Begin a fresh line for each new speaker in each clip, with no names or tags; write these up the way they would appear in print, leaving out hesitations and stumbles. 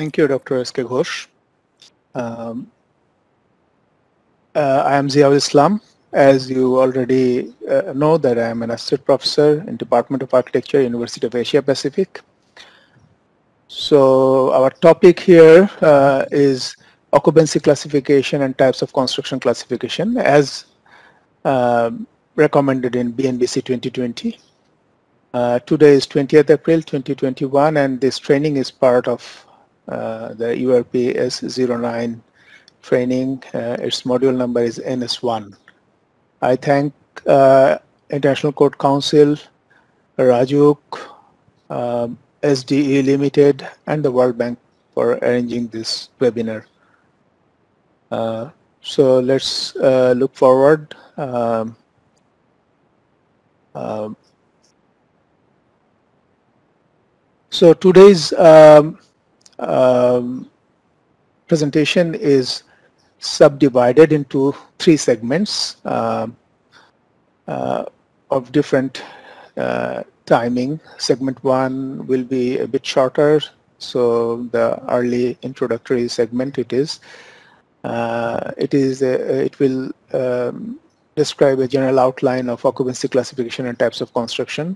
Thank you, Dr. SK Ghosh. Um, I am Ziaul Islam. As you already know, that I am an associate professor in Department of Architecture, University of Asia Pacific. So our topic here is occupancy classification and types of construction classification as recommended in BNBC 2020. Today is 20th April 2021, and this training is part of the URP S09 training. Its module number is NS1. I thank International Court Council, RAJUK, SDE Limited, and the World Bank for arranging this webinar. So let's look forward. So today's presentation is subdivided into three segments of different timing. Segment 1 will be a bit shorter, so the early introductory segment it will describe a general outline of occupancy classification and types of construction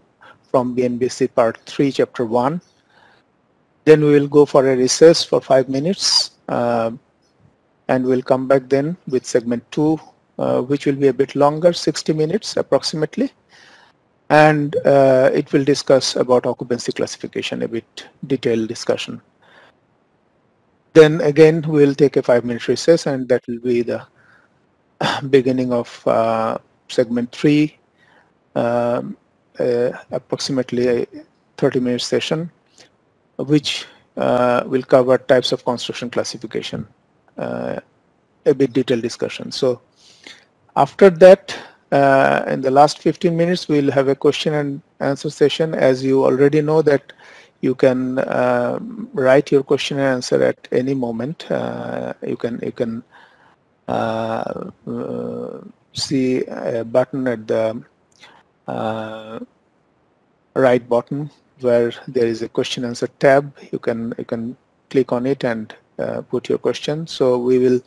from BNBC Part 3, Chapter 1. Then we will go for a recess for 5 minutes, and we'll come back then with segment 2, which will be a bit longer, 60 minutes approximately. And it will discuss about occupancy classification, a bit detailed discussion. Then again, we'll take a 5-minute recess, and that will be the beginning of segment 3, approximately a 30-minute session, which will cover types of construction classification, a bit detailed discussion. So after that, in the last 15 minutes, we'll have a question and answer session. As you already know that you can write your question and answer at any moment. You can see a button at the right bottom where there is a question answer tab. You can click on it and put your question. So we will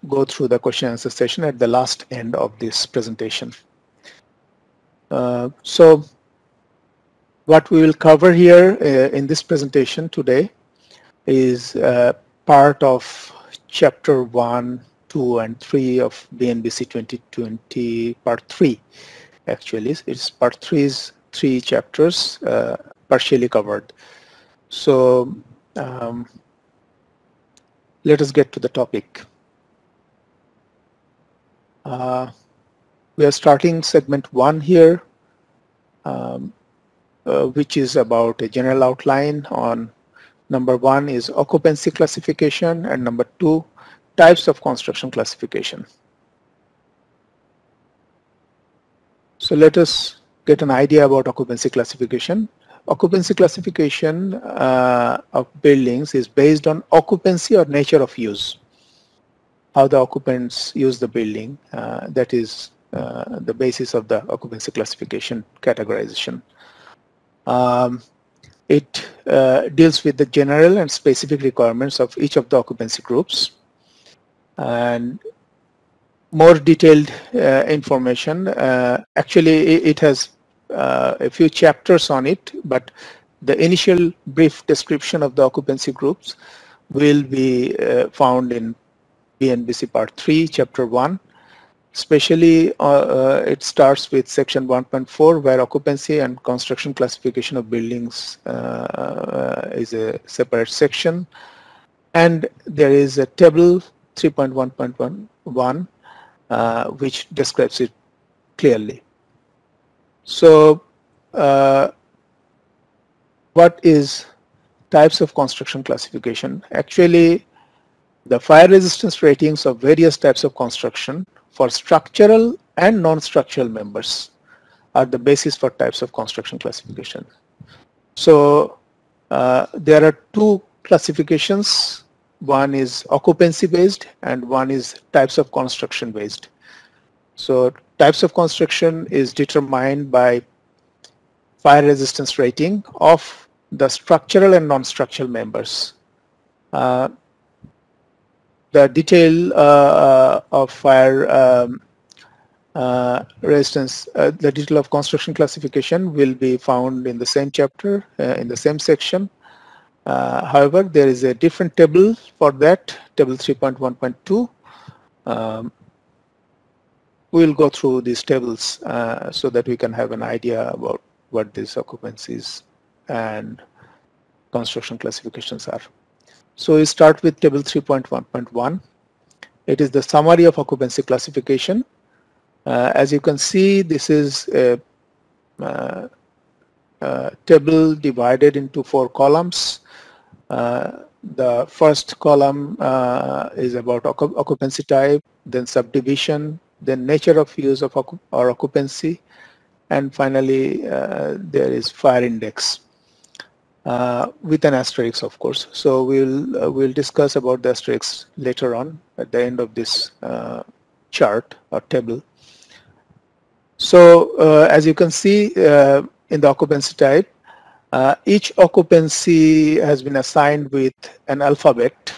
go through the question answer session at the last end of this presentation. So what we will cover here in this presentation today is part of chapter 1, 2, and 3 of BNBC 2020 part 3. Actually, it's part 3's 3 chapters partially covered. So let us get to the topic. We are starting segment 1 here, which is about a general outline on number 1 is occupancy classification, and number 2 types of construction classification. So let us get an idea about occupancy classification. Occupancy classification of buildings is based on occupancy or nature of use. How the occupants use the building, that is the basis of the occupancy classification categorization. It deals with the general and specific requirements of each of the occupancy groups, and more detailed information. Actually, it has a few chapters on it, but the initial brief description of the occupancy groups will be found in BNBC Part 3, Chapter 1. Especially, it starts with section 1.4, where occupancy and construction classification of buildings is a separate section. And there is a table 3.1.1, which describes it clearly. So, what is types of construction classification? Actually, the fire resistance ratings of various types of construction for structural and non-structural members are the basis for types of construction classification. So there are 2 classifications. One is occupancy based and one is types of construction based. So types of construction is determined by fire resistance rating of the structural and non-structural members. The detail of fire resistance, the detail of construction classification will be found in the same chapter, in the same section. However, there is a different table for that, table 3.1.2. We'll go through these tables so that we can have an idea about what these occupancies and construction classifications are. So we start with table 3.1.1. It is the summary of occupancy classification. As you can see, this is a table divided into 4 columns. The first column is about occupancy type, then subdivision, then nature of use of or occupancy, and finally there is fire index with an asterisk, of course. So we'll discuss about the asterisk later on at the end of this chart or table. So as you can see in the occupancy type, each occupancy has been assigned with an alphabet.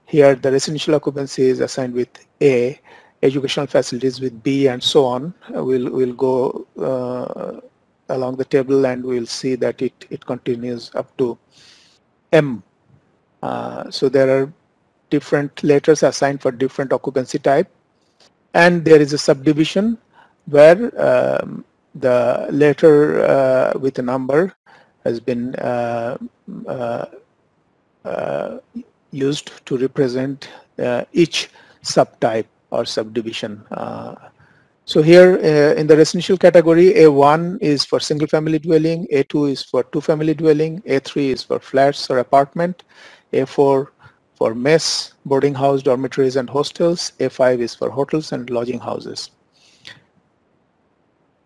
Here the residential occupancy is assigned with A, educational facilities with B, and so on. We'll go along the table and we'll see that it continues up to M. So there are different letters assigned for different occupancy type, and there is a subdivision where the letter with a number has been used to represent each subtype or subdivision. So here in the residential category, A1 is for single family dwelling, A2 is for 2 family dwelling, A3 is for flats or apartment, A4 for mess, boarding house, dormitories and hostels, A5 is for hotels and lodging houses.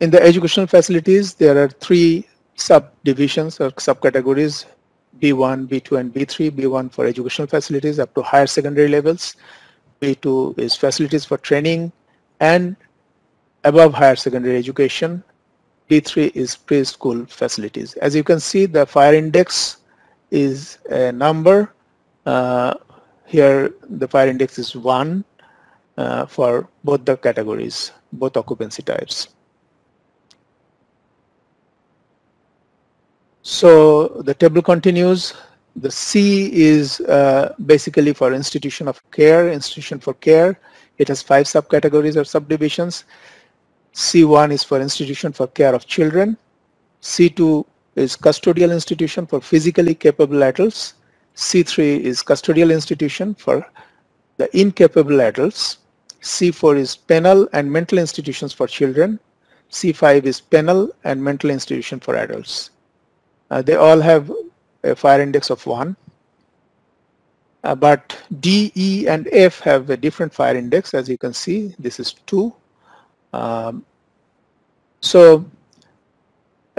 In the educational facilities, there are 3 subdivisions or subcategories, B1, B2 and B3. B1 for educational facilities up to higher secondary levels, B2 is facilities for training and above higher secondary education, B3 is preschool facilities. As you can see, the fire index is a number. Here the fire index is 1 for both the categories, both occupancy types. So the table continues. The C is basically for institution of care, institution for care. It has 5 subcategories or subdivisions. C1 is for institution for care of children. C2 is custodial institution for physically capable adults. C3 is custodial institution for the incapable adults. C4 is penal and mental institutions for children. C5 is penal and mental institution for adults. They all have a fire index of 1. But D, E, and F have a different fire index. As you can see, this is 2. So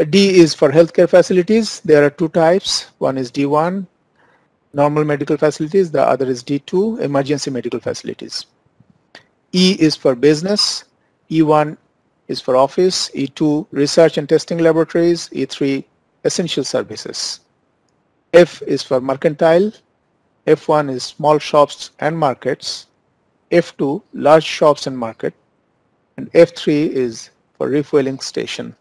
D is for healthcare facilities. There are 2 types. One is D1, normal medical facilities. The other is D2, emergency medical facilities. E is for business. E1 is for office. E2, research and testing laboratories. E3, essential services. F is for mercantile. F1 is small shops and markets. F2, large shops and market. And F3 is for refueling station.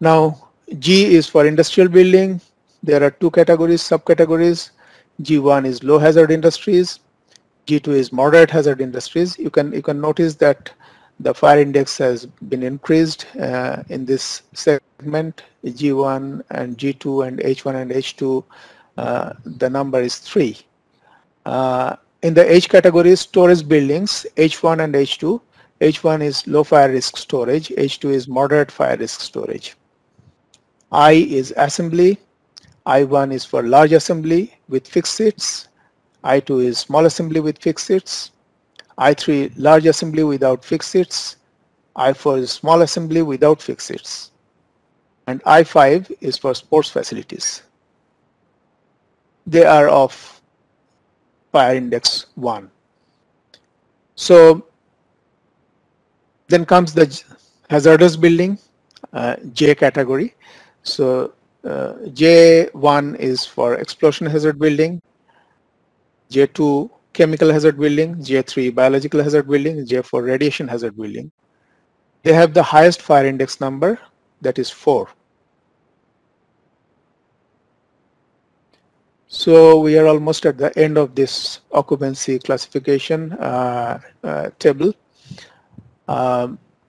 Now G is for industrial building. There are 2 categories, subcategories. G1 is low hazard industries. G2 is moderate hazard industries. You can notice that the fire index has been increased in this segment. G1 and G2 and H1 and H2, the number is 3. In the H category, storage buildings, H1 and H2. H1 is low fire risk storage. H2 is moderate fire risk storage. I is assembly. I1 is for large assembly with fixed seats. I2 is small assembly with fixed seats. I3 large assembly without fixed seats. I4 is small assembly without fixed seats. And I5 is for sports facilities. They are of fire index 1. So then comes the hazardous building. J category. So J1 is for explosion hazard building, J2 chemical hazard building, J3 biological hazard building, J4 radiation hazard building. They have the highest fire index number, that is 4. So we are almost at the end of this occupancy classification table.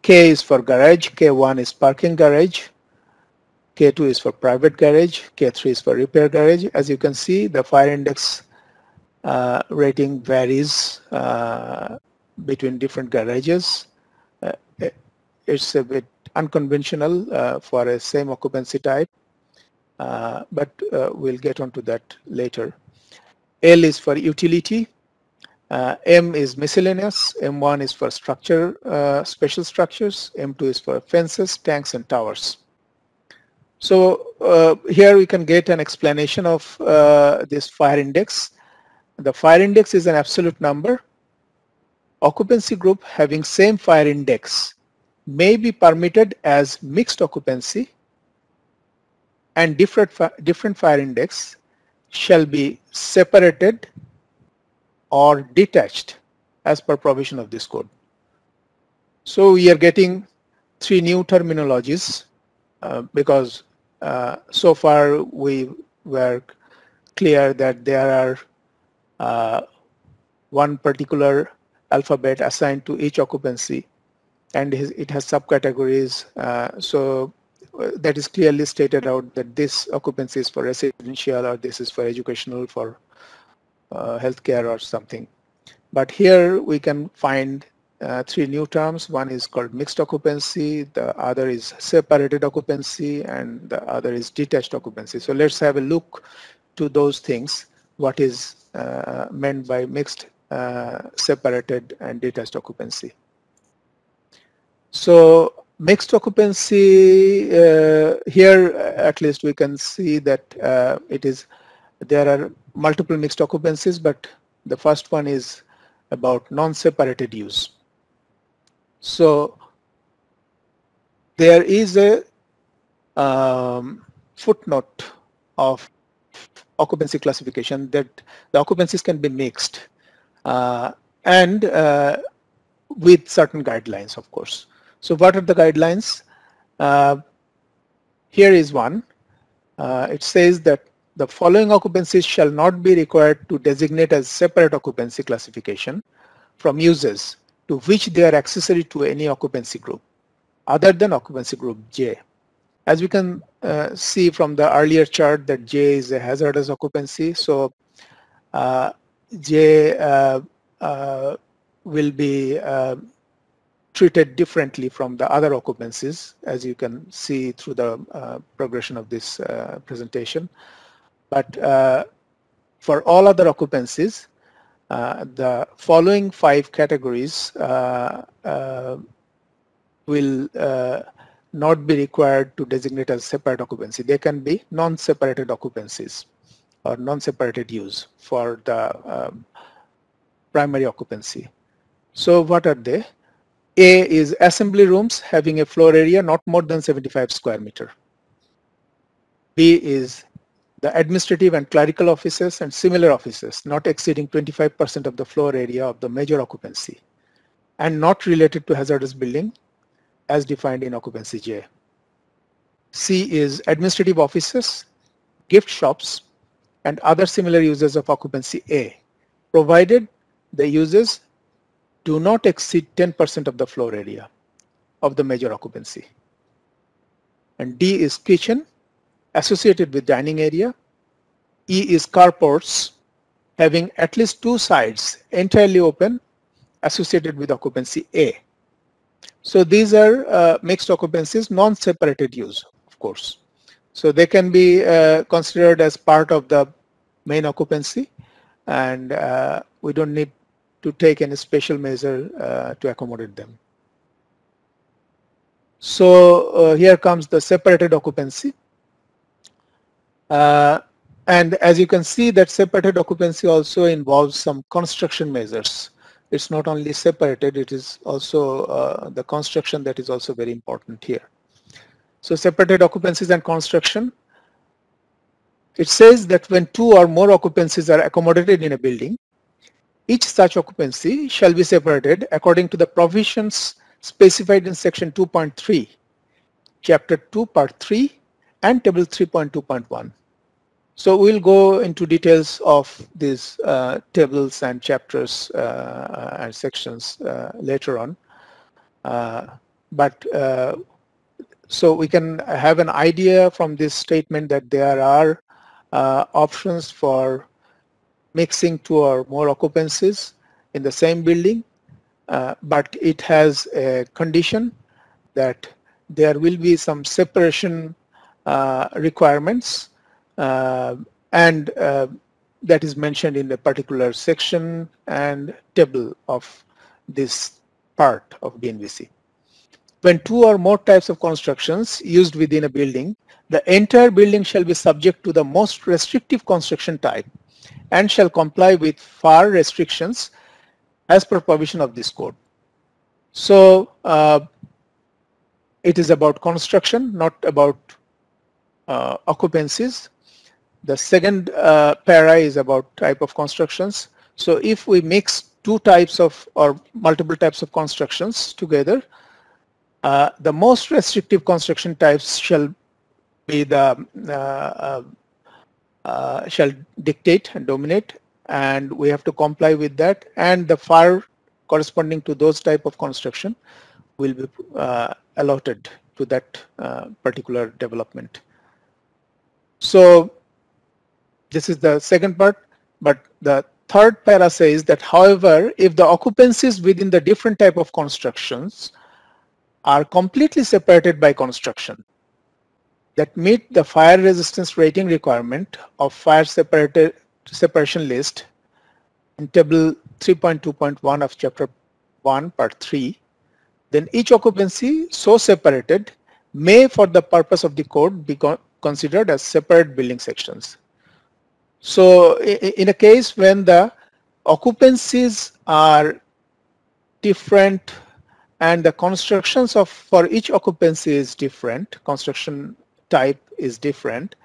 K is for garage, K1 is parking garage, K2 is for private garage, K3 is for repair garage. As you can see, the fire index rating varies between different garages. It's a bit unconventional for a same occupancy type, but we'll get onto that later. L is for utility, M is miscellaneous, M1 is for structure, special structures, M2 is for fences, tanks and towers. So here we can get an explanation of this fire index. The fire index is an absolute number. Occupancy group having same fire index may be permitted as mixed occupancy, and different fire index shall be separated or detached as per provision of this code. So we are getting 3 new terminologies because so far we were clear that there are one particular alphabet assigned to each occupancy, and it has subcategories. So that is clearly stated out that this occupancy is for residential, or this is for educational, for healthcare or something. But here we can find 3 new terms. One is called mixed occupancy, the other is separated occupancy, and the other is detached occupancy. So let's have a look to those things, what is meant by mixed, separated and detached occupancy. So mixed occupancy, here at least we can see that there are multiple mixed occupancies, but the first one is about non-separated use. So there is a footnote of occupancy classification that the occupancies can be mixed and with certain guidelines, of course. So what are the guidelines? Here is one. It says that the following occupancies shall not be required to designate as separate occupancy classification from uses to which they are accessory to any occupancy group other than occupancy group J. As we can see from the earlier chart that J is a hazardous occupancy, so J will be treated differently from the other occupancies, as you can see through the progression of this presentation. But for all other occupancies, the following 5 categories will not be required to designate as separate occupancy. They can be non-separated occupancies or non-separated use for the primary occupancy. So what are they? A is assembly rooms having a floor area not more than 75 square meter. B is the administrative and clerical offices and similar offices not exceeding 25% of the floor area of the major occupancy and not related to hazardous building as defined in occupancy J. C is administrative offices, gift shops, and other similar uses of occupancy A, provided the uses do not exceed 10% of the floor area of the major occupancy. And D is kitchen associated with dining area. E is carports having at least 2 sides entirely open associated with occupancy A. So these are mixed occupancies, non-separated use, of course. So they can be considered as part of the main occupancy, and we don't need to take any special measure to accommodate them. So here comes the separated occupancy. And as you can see, that separated occupancy also involves some construction measures. It's not only separated, it is also the construction that is also very important here. So separated occupancies and construction. It says that when two or more occupancies are accommodated in a building, each such occupancy shall be separated according to the provisions specified in section 2.3, chapter 2, part 3 and table 3.2.1. So we'll go into details of these tables and chapters and sections later on. So we can have an idea from this statement that there are options for mixing two or more occupancies in the same building, but it has a condition that there will be some separation requirements, and that is mentioned in a particular section and table of this part of BNBC. When two or more types of constructions used within a building, the entire building shall be subject to the most restrictive construction type and shall comply with far restrictions as per provision of this code. So it is about construction, not about occupancies. The second para is about type of constructions. So if we mix two types of or multiple types of constructions together, the most restrictive construction types shall be the shall dictate and dominate, and we have to comply with that, and the far corresponding to those type of construction will be allotted to that particular development. So this is the second part, but the third para says that, however, if the occupancies within the different type of constructions are completely separated by construction that meet the fire resistance rating requirement of fire separation list in table 3.2.1 of chapter 1 part 3, then each occupancy so separated may for the purpose of the code be considered as separate building sections. So in a case when the occupancies are different and the constructions for each occupancy is different, construction type is different.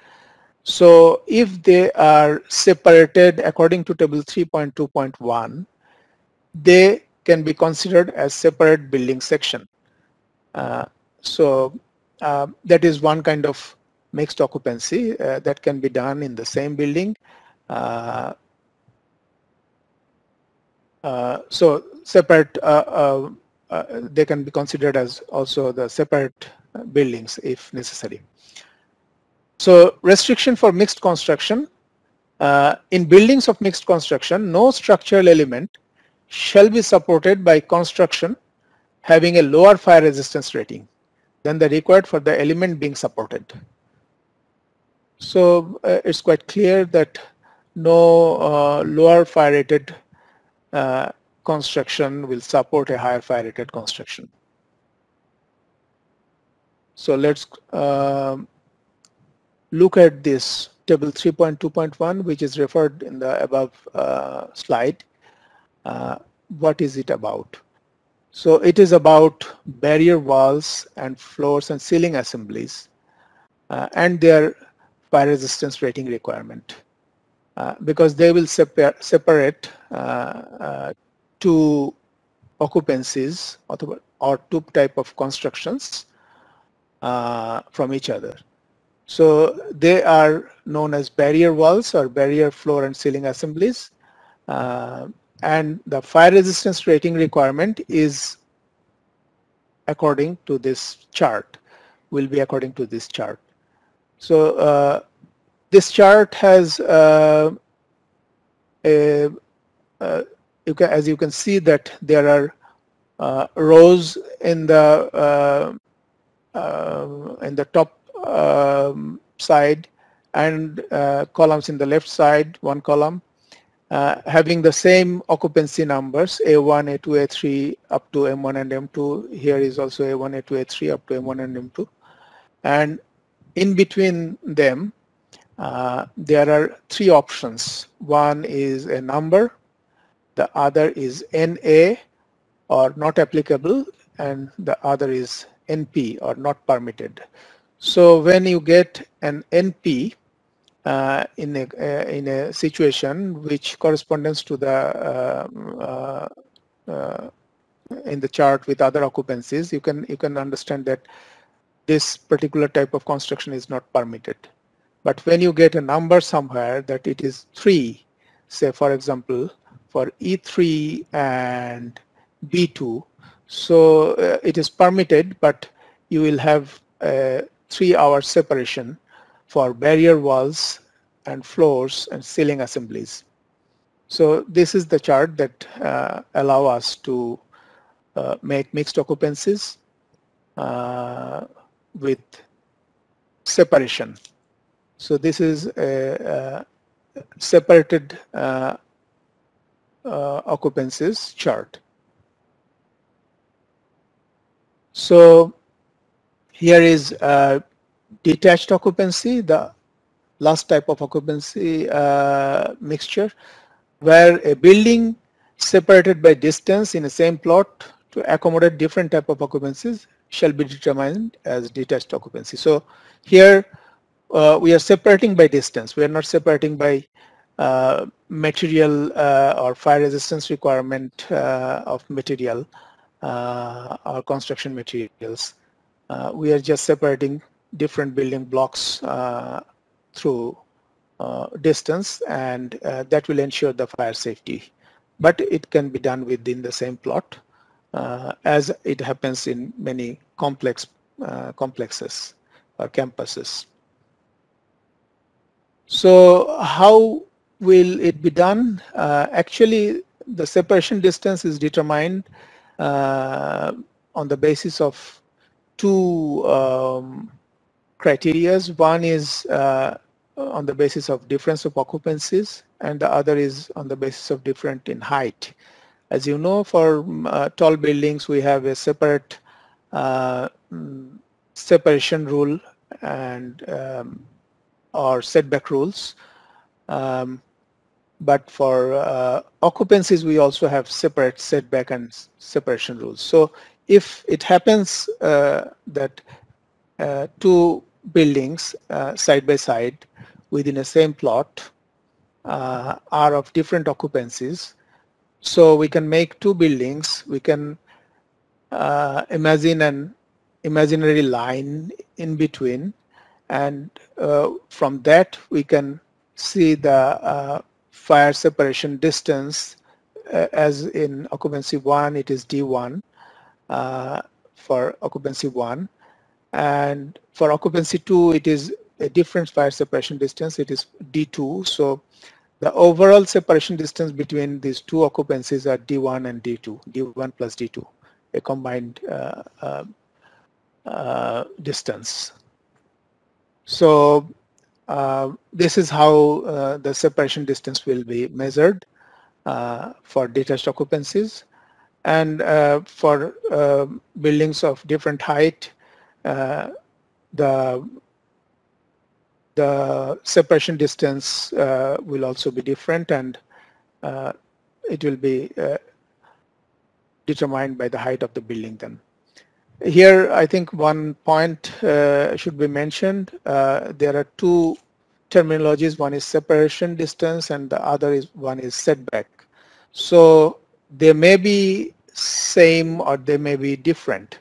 So if they are separated according to table 3.2.1, they can be considered as separate building section. That is one kind of mixed occupancy that can be done in the same building. So separate, they can be considered as also the separate buildings if necessary. So restriction for mixed construction. In buildings of mixed construction, no structural element shall be supported by construction having a lower fire resistance rating than the required for the element being supported. So it's quite clear that no lower fire rated construction will support a higher fire rated construction. So let's look at this table 3.2.1, which is referred in the above slide. What is it about? So it is about barrier walls and floors and ceiling assemblies and their fire resistance rating requirement, because they will separate two occupancies or two type of constructions from each other. So they are known as barrier walls or barrier floor and ceiling assemblies, and the fire resistance rating requirement is according to this chart, will be according to this chart. So this chart has as you can see that there are rows in the top side and columns in the left side, one column having the same occupancy numbers A1, A2, A3 up to M1 and M2. Here is also A1, A2, A3 up to M1 and M2, and in between them there are three options. One is a number, the other is NA or not applicable, and the other is NP or not permitted. So when you get an NP in a situation which corresponds to the in the chart with other occupancies, you can understand that this particular type of construction is not permitted. But when you get a number somewhere that it is 3, say for example for E3 and B2, so it is permitted, but you will have a 3-hour separation for barrier walls and floors and ceiling assemblies. So this is the chart that allow us to make mixed occupancies with separation. So this is a separated occupancies chart. So here is detached occupancy, the last type of occupancy mixture, where a building separated by distance in the same plot to accommodate different type of occupancies shall be determined as detached occupancy. So here we are separating by distance. We are not separating by material or fire resistance requirement of material or construction materials. We are just separating different building blocks through distance, and that will ensure the fire safety. But it can be done within the same plot as it happens in many complexes or campuses. So how will it be done? Actually, the separation distance is determined on the basis of two criteria. One is on the basis of difference of occupancies, and the other is on the basis of difference in height. As you know, for tall buildings, we have a separate separation rule and or setback rules. But for occupancies, we also have separate setback and separation rules. So if it happens that two buildings side by side within a same plot are of different occupancies, so we can make two buildings. We can imagine an imaginary line in between, and from that we can see the fire separation distance. As in occupancy 1, it is D1 for occupancy 1, and for occupancy 2 it is a different fire separation distance, it is D2. So the overall separation distance between these two occupancies are D1 and D2, D1 plus D2, a combined distance. So this is how the separation distance will be measured for detached occupancies. And for buildings of different height, the separation distance will also be different, and it will be determined by the height of the building then. Here, I think one point should be mentioned. There are two terminologies. One is separation distance, and the other one is setback. So they may be same or they may be different.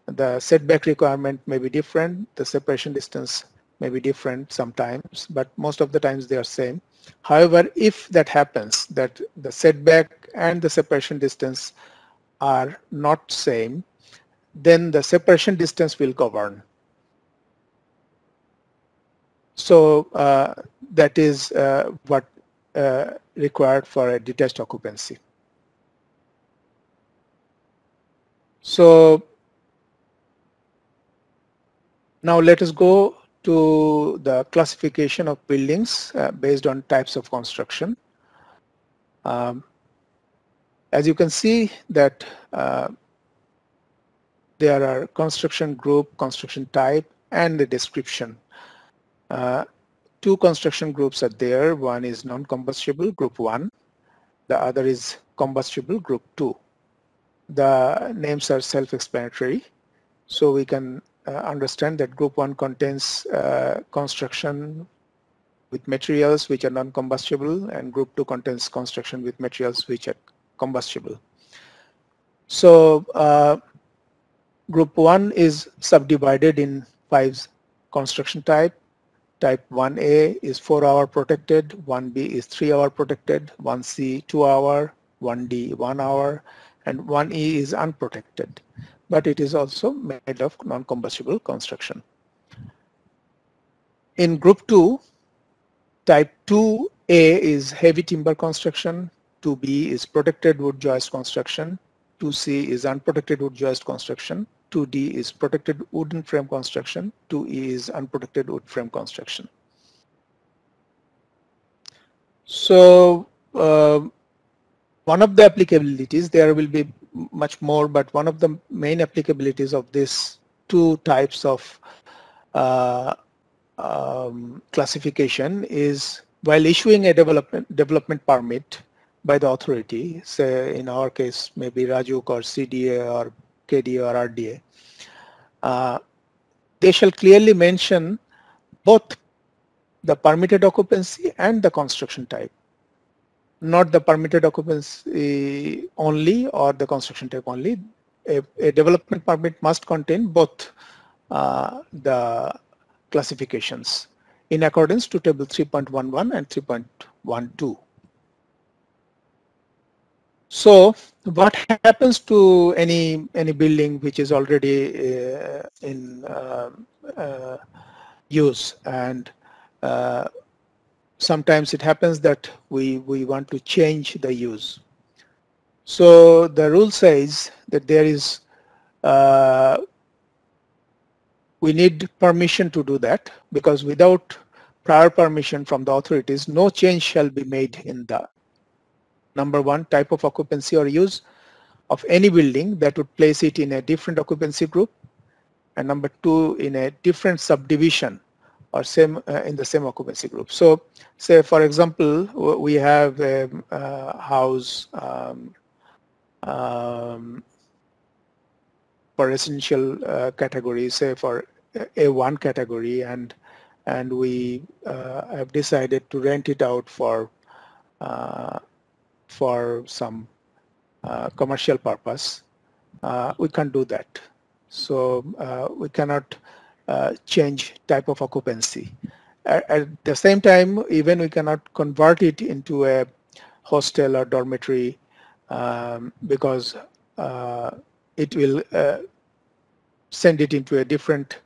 The setback requirement may be different. The separation distance may be different sometimes, but most of the times they are same. However, if that happens, that the setback and the separation distance are not same, then the separation distance will govern. So that is what required for a detached occupancy. So now let us go to the classification of buildings based on types of construction. As you can see that there are construction group, construction type, and the description. Two construction groups are there. One is non-combustible, group 1. The other is combustible, group 2. The names are self-explanatory, so we can understand that group 1 contains construction with materials which are non-combustible, and group 2 contains construction with materials which are combustible. So group 1 is subdivided in 5 construction type. Type 1A is 4-hour protected, 1B is 3-hour protected, 1C 2-hour, 1D 1 hour, and 1E is unprotected, but it is also made of non-combustible construction. In group 2, type 2A is heavy timber construction, 2B is protected wood joist construction, 2C is unprotected wood joist construction, 2D is protected wooden frame construction, 2E is unprotected wood frame construction. So one of the applicabilities, there will be much more, but one of the main applicabilities of these two types of classification is while issuing a development permit by the authority, say in our case maybe RAJUK or CDA or KDA or RDA, they shall clearly mention both the permitted occupancy and the construction type, not the permitted occupancy only or the construction type only. A development permit must contain both the classifications in accordance to table 3.11 and 3.12. So what happens to any building which is already in use, and sometimes it happens that we want to change the use. So the rule says that there is we need permission to do that, because without prior permission from the authorities, no change shall be made in the number 1 type of occupancy or use of any building that would place it in a different occupancy group, and number 2 in a different subdivision or same in the same occupancy group. So say for example we have a house for residential category, say for A1 category, and we have decided to rent it out for some commercial purpose. We can't do that. So we cannot change type of occupancy. At the same time, even we cannot convert it into a hostel or dormitory because it will send it into a different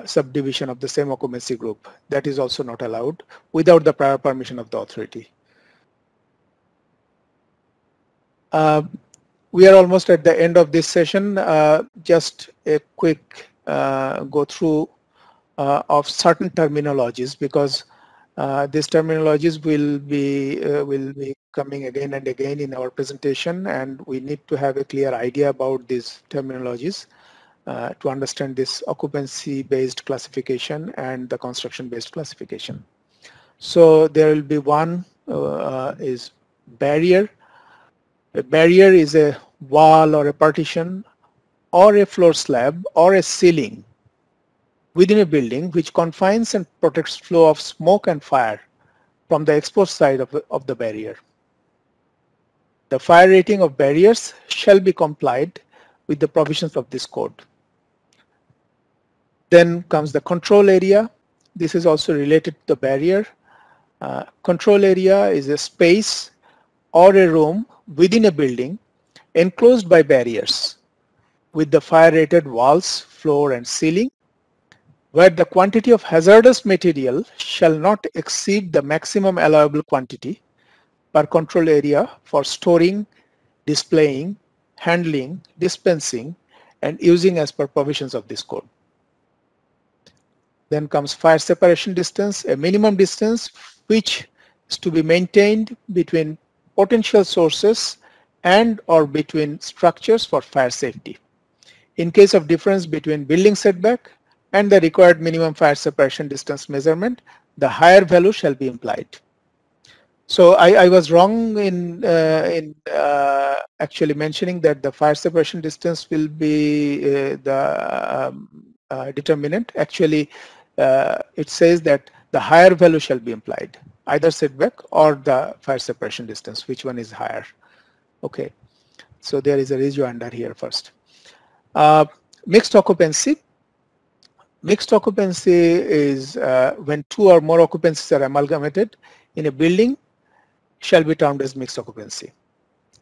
subdivision of the same occupancy group. That is also not allowed without the prior permission of the authority. We are almost at the end of this session. Just a quick go through of certain terminologies, because these terminologies will be coming again and again in our presentation, and we need to have a clear idea about these terminologies to understand this occupancy based classification and the construction based classification. So there will be one is barrier. A barrier is a wall or a partition or a floor slab or a ceiling within a building which confines and protects flow of smoke and fire from the exposed side of the barrier. The fire rating of barriers shall be complied with the provisions of this code. Then comes the control area. This is also related to the barrier. Control area is a space or a room within a building enclosed by barriers with the fire rated walls, floor and ceiling, where the quantity of hazardous material shall not exceed the maximum allowable quantity per control area for storing, displaying, handling, dispensing and using as per provisions of this code. Then comes fire separation distance, a minimum distance which is to be maintained between potential sources and or between structures for fire safety. In case of difference between building setback and the required minimum fire separation distance measurement, the higher value shall be implied. So I was wrong in actually mentioning that the fire separation distance will be determinant. Actually, it says that the higher value shall be implied, either setback or the fire separation distance, which one is higher. Okay, so there is a rejoinder here first. Mixed occupancy. Mixed occupancy is when two or more occupancies are amalgamated in a building, shall be termed as mixed occupancy.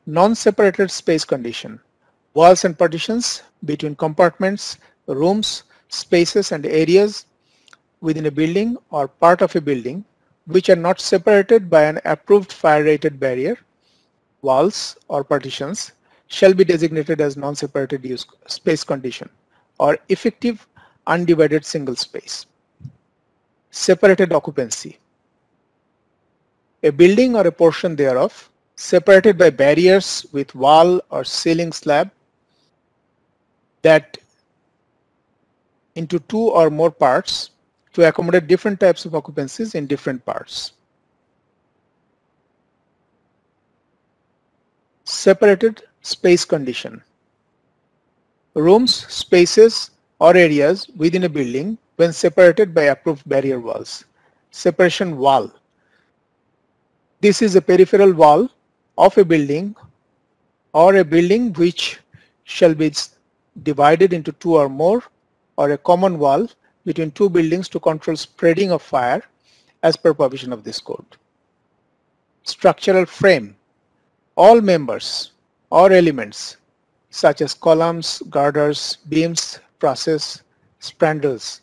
Non-separated space condition. Walls and partitions between compartments, rooms, spaces and areas within a building or part of a building which are not separated by an approved fire-rated barrier, walls or partitions shall be designated as non-separated use space condition or effective undivided single space. Separated occupancy. A building or a portion thereof separated by barriers with wall or ceiling slab that into two or more parts to accommodate different types of occupancies in different parts. Separated space condition. Rooms, spaces or areas within a building when separated by approved barrier walls. Separation wall. This is a peripheral wall of a building or a building which shall be divided into two or more, or a common wall between two buildings to control spreading of fire as per provision of this code. Structural frame. All members or elements such as columns, girders, beams, trusses, spandrels,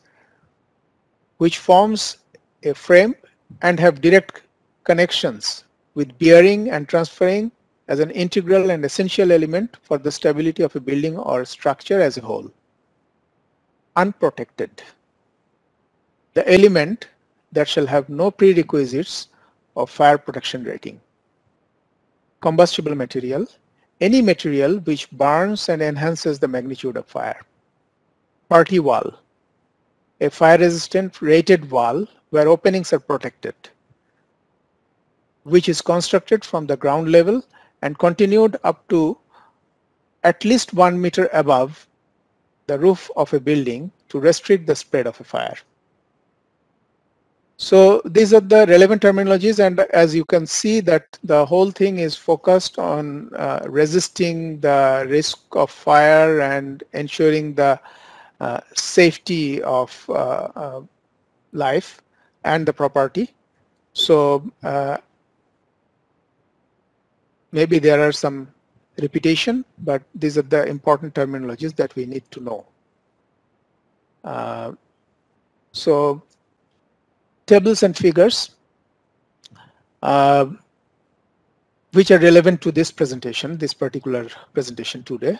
which forms a frame and have direct connections with bearing and transferring as an integral and essential element for the stability of a building or structure as a whole. Unprotected. The element that shall have no prerequisites of fire protection rating. Combustible material. Any material which burns and enhances the magnitude of fire. Party wall. A fire-resistant rated wall where openings are protected, which is constructed from the ground level and continued up to at least 1 meter above the roof of a building to restrict the spread of a fire. So these are the relevant terminologies, and as you can see that the whole thing is focused on resisting the risk of fire and ensuring the safety of life and the property. So maybe there are some repetition, but these are the important terminologies that we need to know. So tables and figures which are relevant to this presentation, this particular presentation today.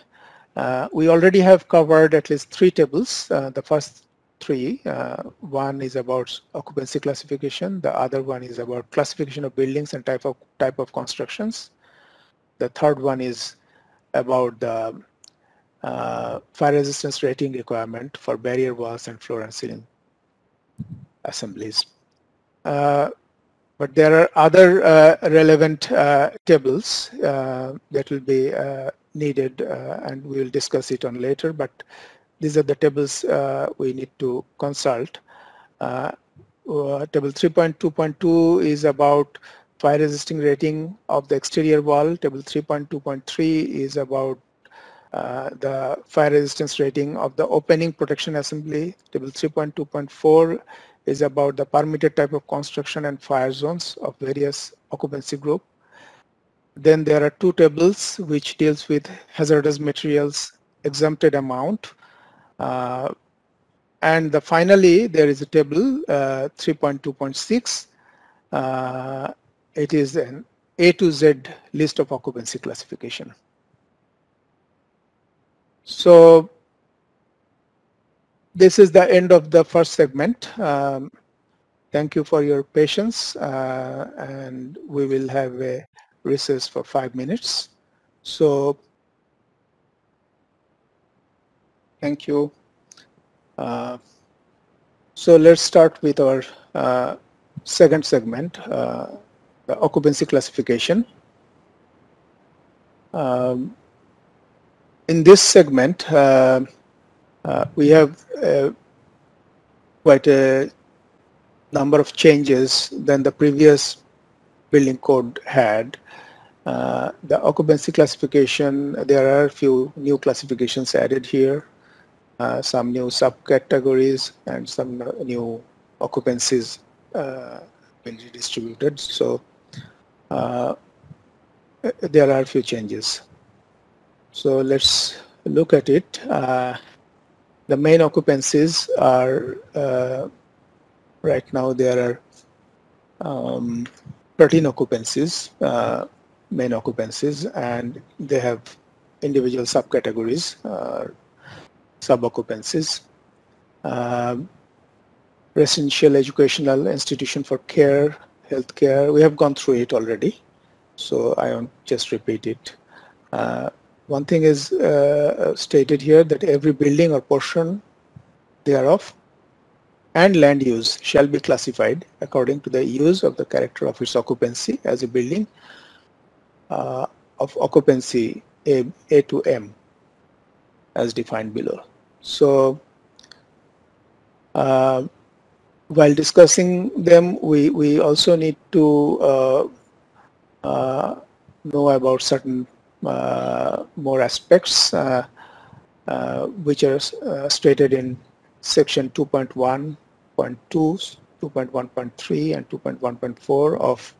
We already have covered at least 3 tables. The first 3, one is about occupancy classification, the other one is about classification of buildings and type of constructions. The third one is about the fire resistance rating requirement for barrier walls and floor and ceiling assemblies. But there are other relevant tables that will be needed, and we will discuss it on later, but these are the tables we need to consult. Table 3.2.2 is about fire resisting rating of the exterior wall. Table 3.2.3 is about the fire resistance rating of the opening protection assembly. Table 3.2.4 is about the permitted type of construction and fire zones of various occupancy group. Then there are 2 tables which deals with hazardous materials exempted amount. And finally there is a table 3.2.6. It is an A to Z list of occupancy classification. So this is the end of the first segment. Thank you for your patience, and we will have a recess for 5 minutes. So thank you. So let's start with our second segment, the occupancy classification. In this segment, we have a quite a number of changes than the previous building code had. The occupancy classification, there are a few new classifications added here, some new subcategories and some new occupancies been redistributed. So there are a few changes. So let's look at it. The main occupancies are, right now there are 13 occupancies, main occupancies, and they have individual subcategories, sub-occupancies. Residential, educational, institution for care, healthcare, we have gone through it already, so I won't just repeat it. One thing is stated here that every building or portion thereof and land use shall be classified according to the use of the character of its occupancy as a building of occupancy A to M as defined below. So while discussing them, we also need to know about certain more aspects which are stated in section 2.1.2, 2.1.3 and 2.1.4 of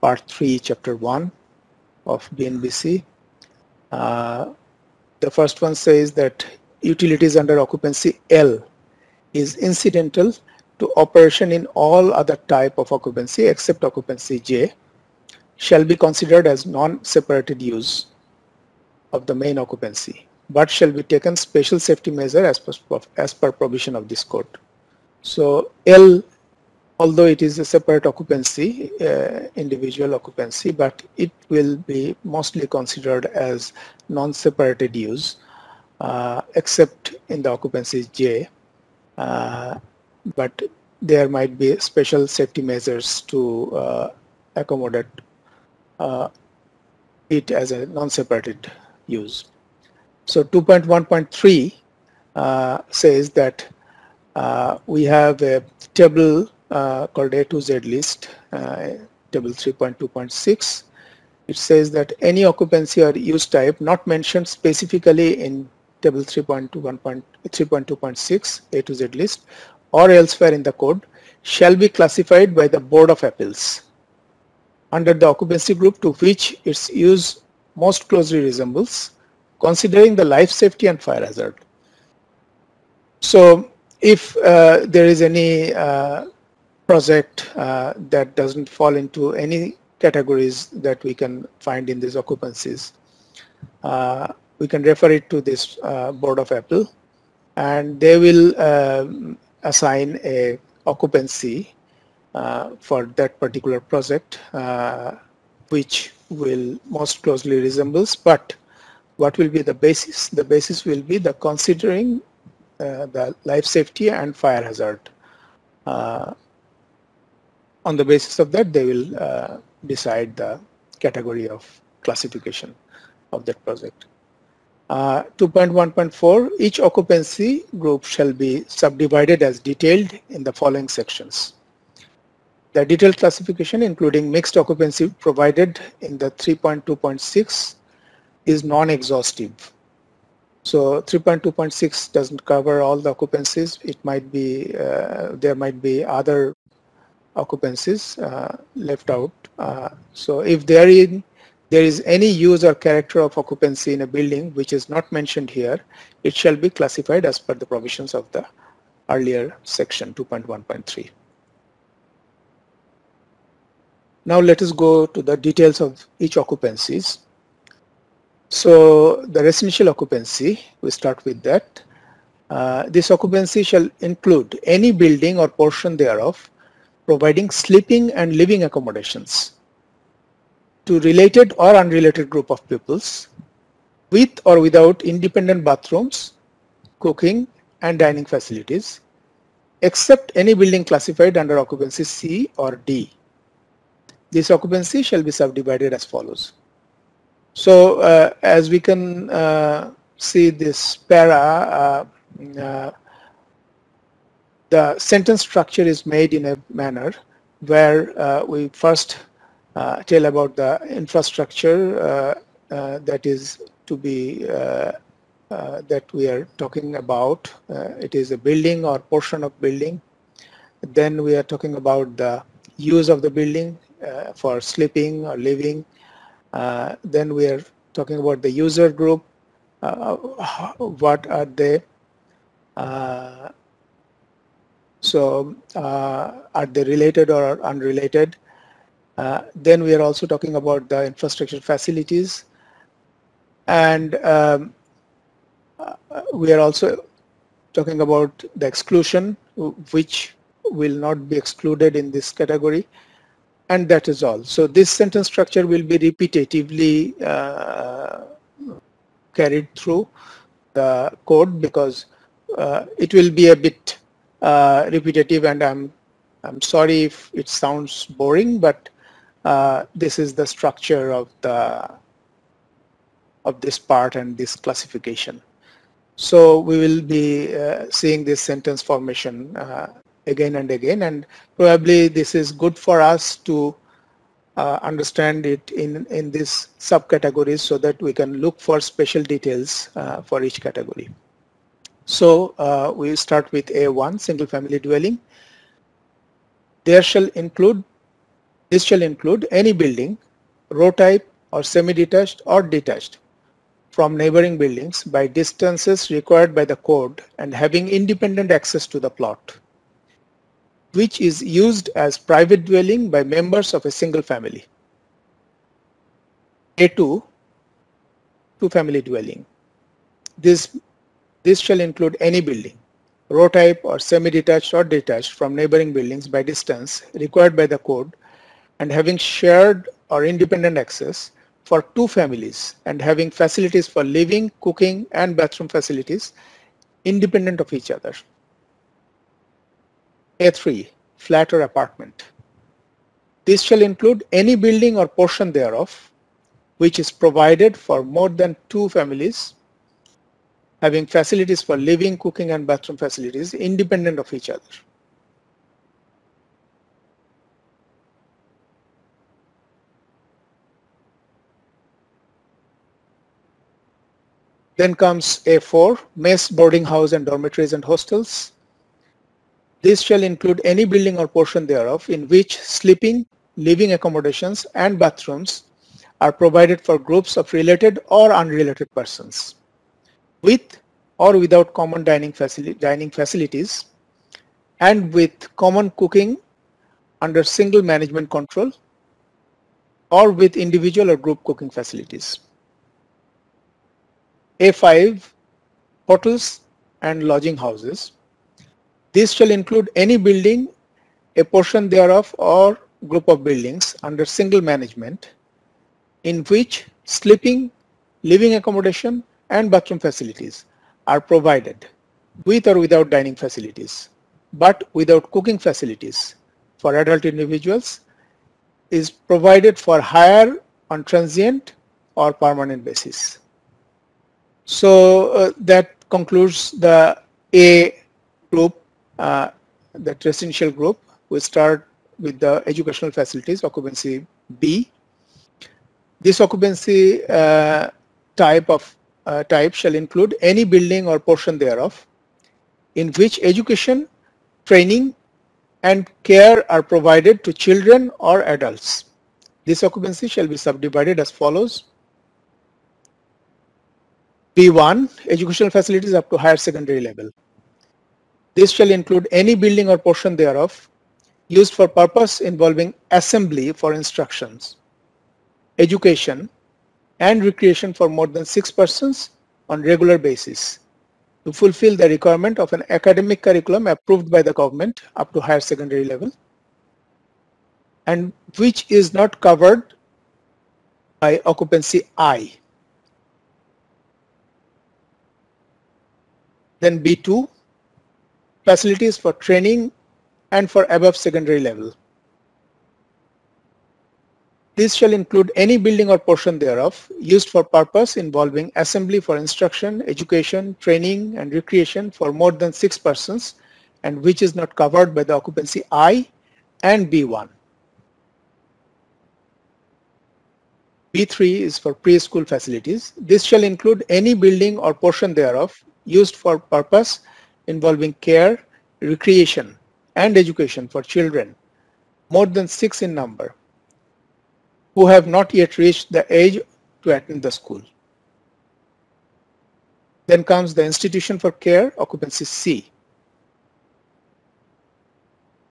part 3 chapter 1 of BNBC. The first one says that utilities under occupancy L is incidental to operation in all other type of occupancy except occupancy J shall be considered as non-separated use of the main occupancy, but shall be taken special safety measure as per provision of this code. So L, although it is a separate occupancy, individual occupancy, but it will be mostly considered as non-separated use, except in the occupancy J. But there might be special safety measures to accommodate it as a non-separated use. So 2.1.3 says that we have a table called A to Z list, table 3.2.6. It says that any occupancy or use type not mentioned specifically in table 3.2.6 A to Z list or elsewhere in the code shall be classified by the Board of Appeals under the occupancy group to which its use most closely resembles, considering the life safety and fire hazard. So if there is any project that doesn't fall into any categories that we can find in these occupancies, we can refer it to this Board of Appeal, and they will assign a occupancy for that particular project, which will most closely resembles. But what will be the basis? The basis will be the considering the life safety and fire hazard. On the basis of that, they will decide the category of classification of that project. 2.1.4, each occupancy group shall be subdivided as detailed in the following sections. The detailed classification, including mixed occupancy provided in the 3.2.6, is non-exhaustive. So 3.2.6 doesn't cover all the occupancies. It might be, there might be other occupancies left out. So if there is any use or character of occupancy in a building which is not mentioned here, it shall be classified as per the provisions of the earlier section 2.1.3. Now let us go to the details of each occupancies. So the residential occupancy, we start with that. This occupancy shall include any building or portion thereof providing sleeping and living accommodations to related or unrelated group of pupils with or without independent bathrooms, cooking and dining facilities, except any building classified under occupancy C or D. This occupancy shall be subdivided as follows. So as we can see this para, the sentence structure is made in a manner where we first tell about the infrastructure that is to be that we are talking about. It is a building or portion of building. Then we are talking about the use of the building for sleeping or living. Then we are talking about the user group. What are they? Are they related or unrelated? Then we are also talking about the infrastructure facilities, and we are also talking about the exclusion, which will not be excluded in this category, and that is all. So this sentence structure will be repetitively carried through the code, because it will be a bit repetitive, and I'm sorry if it sounds boring, but this is the structure of this part and this classification. So we will be seeing this sentence formation again and again, and probably this is good for us to understand it in these subcategories, so that we can look for special details for each category. So we start with A1, single family dwelling. This shall include any building, row type or semi-detached or detached, from neighboring buildings by distances required by the code and having independent access to the plot, which is used as private dwelling by members of a single family. A2, two-family dwelling. This shall include any building, row type or semi-detached or detached, from neighboring buildings by distance required by the code and having shared or independent access for two families and having facilities for living, cooking and bathroom facilities independent of each other. A3, flat or apartment. This shall include any building or portion thereof which is provided for more than two families, having facilities for living, cooking and bathroom facilities independent of each other. Then comes A4, mess, boarding house and dormitories and hostels. This shall include any building or portion thereof in which sleeping, living accommodations and bathrooms are provided for groups of related or unrelated persons, with or without common dining facilities, and with common cooking under single management control, or with individual or group cooking facilities. A5, hotels and lodging houses. This shall include any building, a portion thereof or group of buildings under single management in which sleeping, living accommodation and bathroom facilities are provided, with or without dining facilities, but without cooking facilities for adult individuals, is provided for hire on transient or permanent basis. So that concludes the A group, that residential group. We start with the educational facilities, occupancy B. This occupancy type shall include any building or portion thereof in which education, training and care are provided to children or adults. This occupancy shall be subdivided as follows. B1, educational facilities up to higher secondary level. This shall include any building or portion thereof used for purpose involving assembly for instructions, education and recreation for more than 6 persons on regular basis to fulfill the requirement of an academic curriculum approved by the government up to higher secondary level, and which is not covered by occupancy I. Then B2, facilities for training and for above secondary level. This shall include any building or portion thereof used for purpose involving assembly for instruction, education, training and recreation for more than 6 persons and which is not covered by the occupancy I and B1. B3 is for preschool facilities. This shall include any building or portion thereof used for purpose involving care, recreation, and education for children more than 6 in number who have not yet reached the age to attend the school. Then comes the institution for care, occupancy C.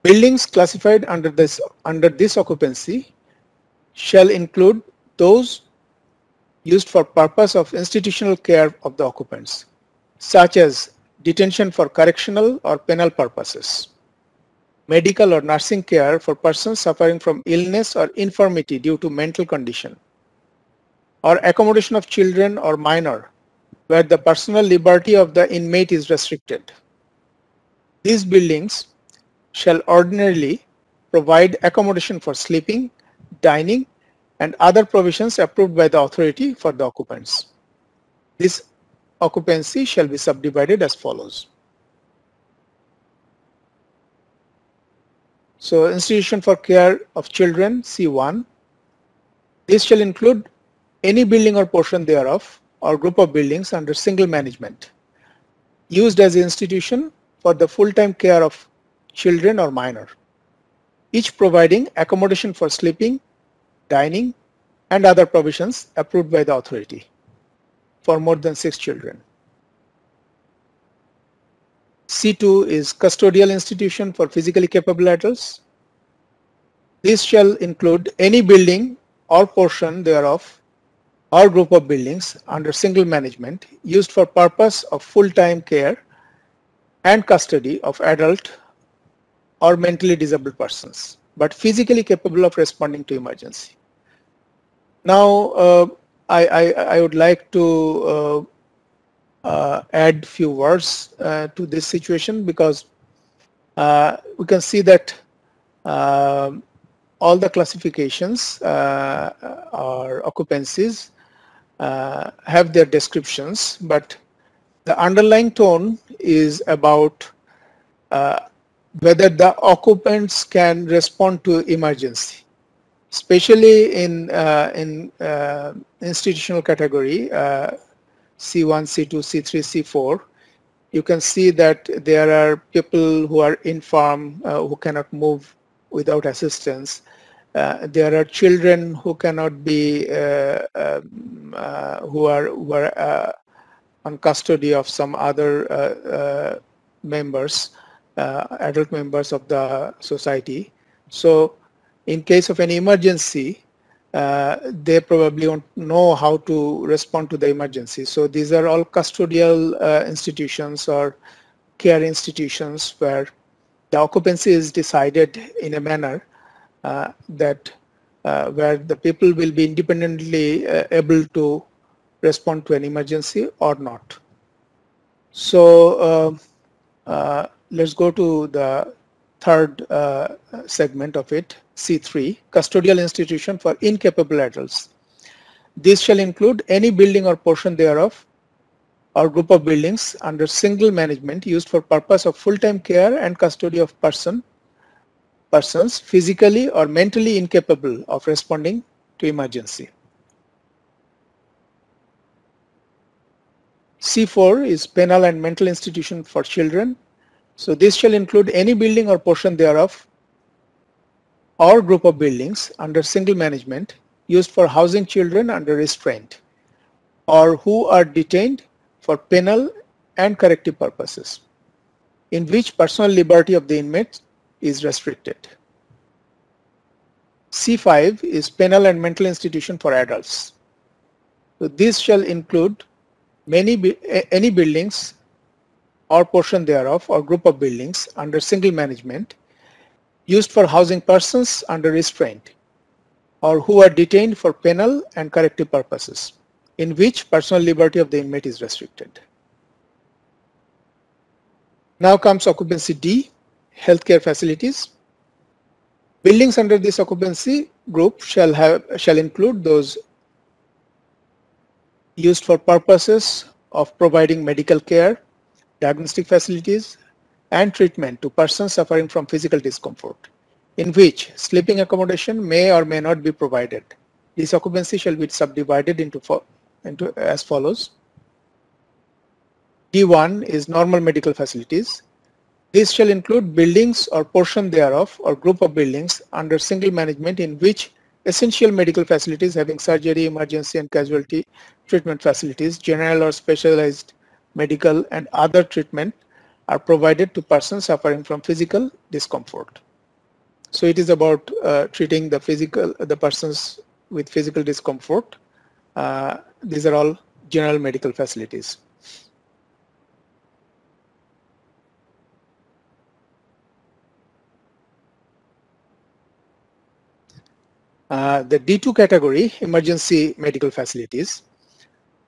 Buildings classified under this occupancy shall include those used for purpose of institutional care of the occupants, such as detention for correctional or penal purposes, medical or nursing care for persons suffering from illness or infirmity due to mental condition, or accommodation of children or minor where the personal liberty of the inmate is restricted. These buildings shall ordinarily provide accommodation for sleeping, dining, and other provisions approved by the authority for the occupants. This occupancy shall be subdivided as follows. So, institution for care of children, C1. This shall include any building or portion thereof or group of buildings under single management used as an institution for the full-time care of children or minor, each providing accommodation for sleeping, dining, and other provisions approved by the authority for more than 6 children. C2 is custodial institution for physically capable adults. This shall include any building or portion thereof or group of buildings under single management used for purpose of full-time care and custody of adult or mentally disabled persons, but physically capable of responding to emergency. Now, I would like to add few words to this situation, because we can see that all the classifications or occupancies have their descriptions, but the underlying tone is about whether the occupants can respond to emergency, especially in institutional category C1, C2, C3, C4. You can see that there are people who are infirm, who cannot move without assistance. There are children who cannot be, who are on custody of some other members, adult members of the society. So in case of any emergency, they probably won't know how to respond to the emergency. So these are all custodial institutions or care institutions where the occupancy is decided in a manner that where the people will be independently able to respond to an emergency or not. So let's go to the third segment of it, C3, custodial institution for incapable adults. This shall include any building or portion thereof or group of buildings under single management used for purpose of full-time care and custody of persons physically or mentally incapable of responding to emergency. C4 is penal and mental institution for children. So this shall include any building or portion thereof or group of buildings under single management used for housing children under restraint or who are detained for penal and corrective purposes, in which personal liberty of the inmate is restricted. C5 is penal and mental institution for adults. So this shall include any buildings or portion thereof or group of buildings under single management used for housing persons under restraint or who are detained for penal and corrective purposes, in which personal liberty of the inmate is restricted. Now comes occupancy D, healthcare facilities. Buildings under this occupancy group shall include those used for purposes of providing medical care, diagnostic facilities, and treatment to persons suffering from physical discomfort, in which sleeping accommodation may or may not be provided. This occupancy shall be subdivided into as follows. D1 is normal medical facilities. This shall include buildings or portion thereof or group of buildings under single management in which essential medical facilities having surgery, emergency and casualty treatment facilities, general or specialized medical and other treatment are provided to persons suffering from physical discomfort. So it is about treating the persons with physical discomfort. These are all general medical facilities. The D2 category, emergency medical facilities,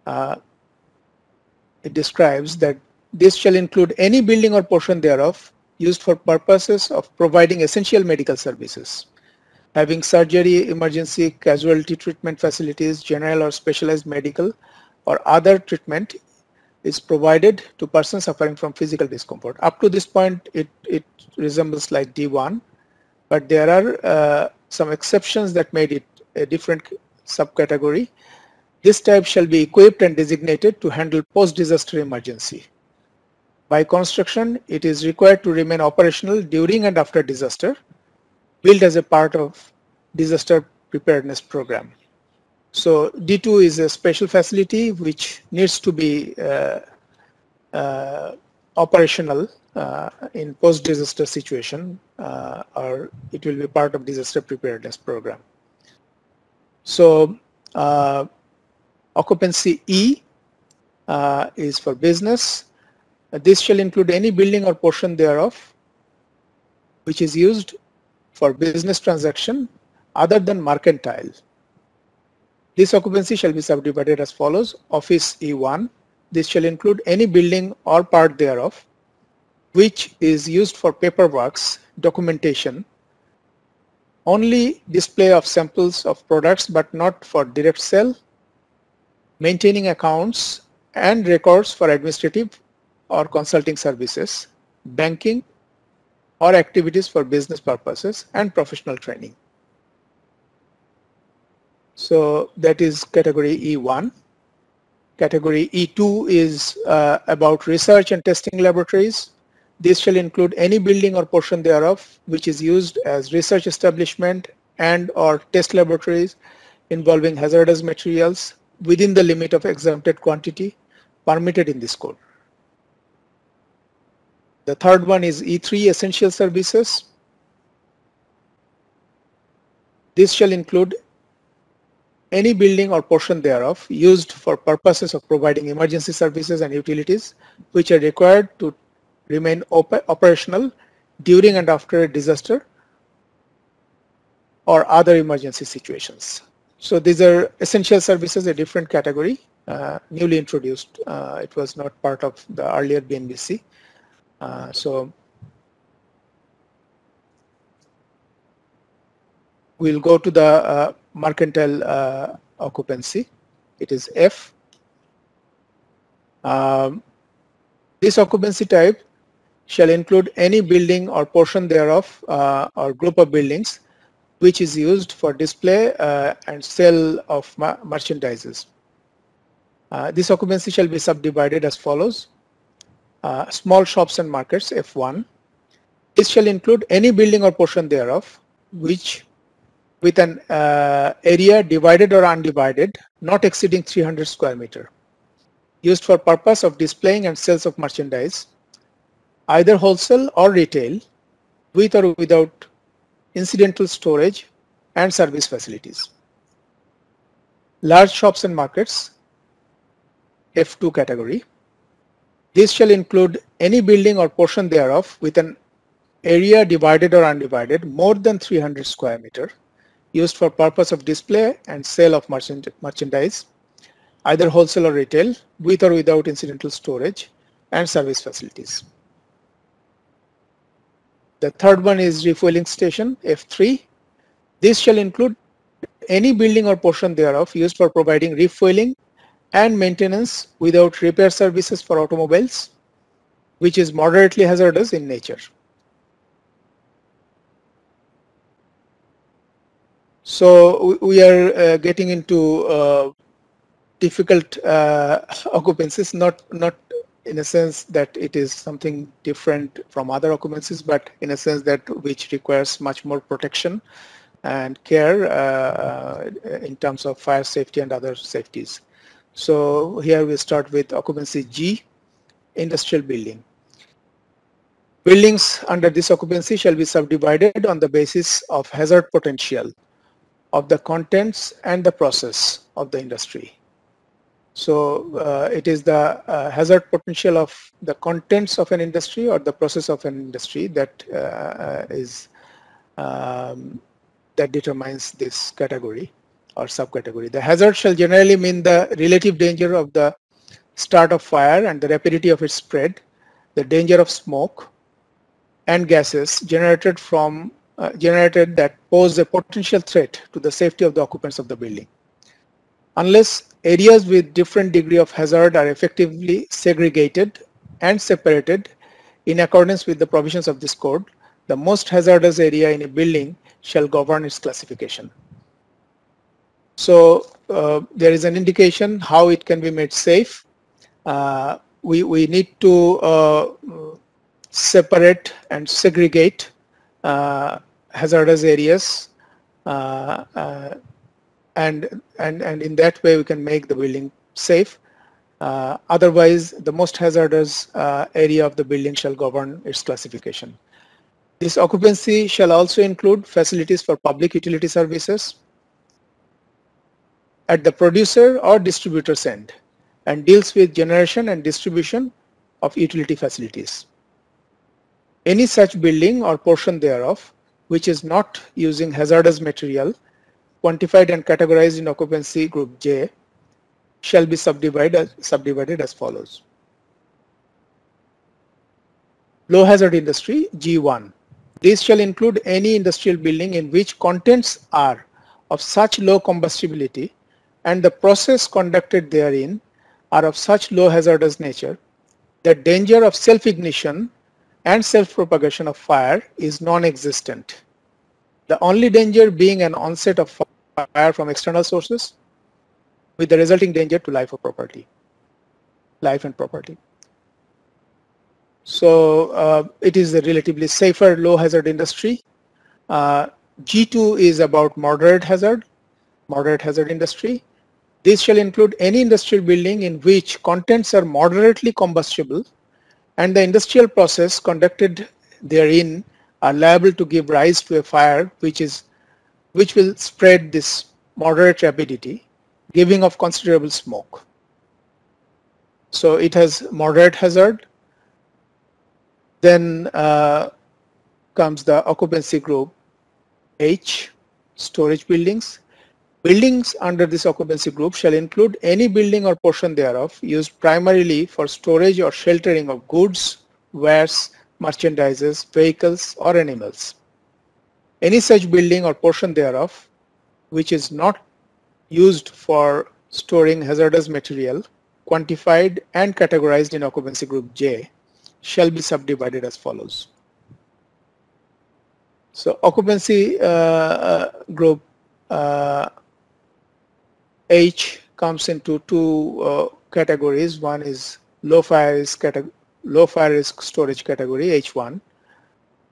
it describes that this shall include any building or portion thereof used for purposes of providing essential medical services, having surgery, emergency, casualty treatment facilities, general or specialized medical or other treatment is provided to persons suffering from physical discomfort. Up to this point, it resembles like D1, but there are some exceptions that made it a different subcategory. This type shall be equipped and designated to handle post-disaster emergency. By construction, it is required to remain operational during and after disaster, built as a part of disaster preparedness program. So D2 is a special facility which needs to be operational in post-disaster situation, or it will be part of disaster preparedness program. So occupancy E is for business. This shall include any building or portion thereof which is used for business transaction other than mercantile. This occupancy shall be subdivided as follows. Office E1. This shall include any building or part thereof which is used for paperwork, documentation, only display of samples of products but not for direct sale, maintaining accounts and records for administrative or consulting services, banking or activities for business purposes, and professional training. So that is category E1. Category E2 is about research and testing laboratories. This shall include any building or portion thereof which is used as research establishment and or test laboratories involving hazardous materials within the limit of exempted quantity permitted in this code. The third one is E3, essential services. This shall include any building or portion thereof used for purposes of providing emergency services and utilities which are required to remain operational during and after a disaster or other emergency situations. So these are essential services, a different category, newly introduced. It was not part of the earlier BNBC. So we'll go to the mercantile occupancy. It is F. This occupancy type shall include any building or portion thereof or group of buildings which is used for display and sale of merchandises. This occupancy shall be subdivided as follows. Small shops and markets, F1. This shall include any building or portion thereof which with an area divided or undivided not exceeding 300 square meter, used for purpose of displaying and sales of merchandise, either wholesale or retail, with or without incidental storage and service facilities. Large shops and markets, F2 category. This shall include any building or portion thereof with an area divided or undivided more than 300 square meter, used for purpose of display and sale of merchandise, either wholesale or retail, with or without incidental storage and service facilities. The third one is refueling station, F3. This shall include any building or portion thereof used for providing refueling and maintenance without repair services for automobiles, which is moderately hazardous in nature. So we are getting into difficult occupancies, not in a sense that it is something different from other occupancies, but in a sense that which requires much more protection and care in terms of fire safety and other safeties. So here we start with occupancy G, industrial building. Buildings under this occupancy shall be subdivided on the basis of hazard potential of the contents and the process of the industry. So it is the hazard potential of the contents of an industry or the process of an industry that that determines this category or subcategory. The hazard shall generally mean the relative danger of the start of fire and the rapidity of its spread, the danger of smoke and gases generated that pose a potential threat to the safety of the occupants of the building. Unless areas with different degree of hazard are effectively segregated and separated in accordance with the provisions of this code, the most hazardous area in a building shall govern its classification. So there is an indication how it can be made safe. We need to separate and segregate hazardous areas, and in that way we can make the building safe. Otherwise, the most hazardous area of the building shall govern its classification. This occupancy shall also include facilities for public utility services at the producer or distributor's end and deals with generation and distribution of utility facilities. Any such building or portion thereof which is not using hazardous material quantified and categorized in occupancy group J shall be subdivided as follows. Low hazard industry G1. This shall include any industrial building in which contents are of such low combustibility and the process conducted therein are of such low hazardous nature that danger of self-ignition and self-propagation of fire is non-existent. The only danger being an onset of fire from external sources with the resulting danger to life and property. So it is a relatively safer low hazard industry. G2 is about moderate hazard industry. This shall include any industrial building in which contents are moderately combustible and the industrial process conducted therein are liable to give rise to a fire which will spread this moderate rapidity, giving off considerable smoke. So it has moderate hazard. Then comes the occupancy group H, storage buildings. Buildings under this occupancy group shall include any building or portion thereof used primarily for storage or sheltering of goods, wares, merchandises, vehicles or animals. Any such building or portion thereof which is not used for storing hazardous material quantified and categorized in occupancy group J shall be subdivided as follows. So occupancy group H comes into two categories. One is low fire risk storage category H1.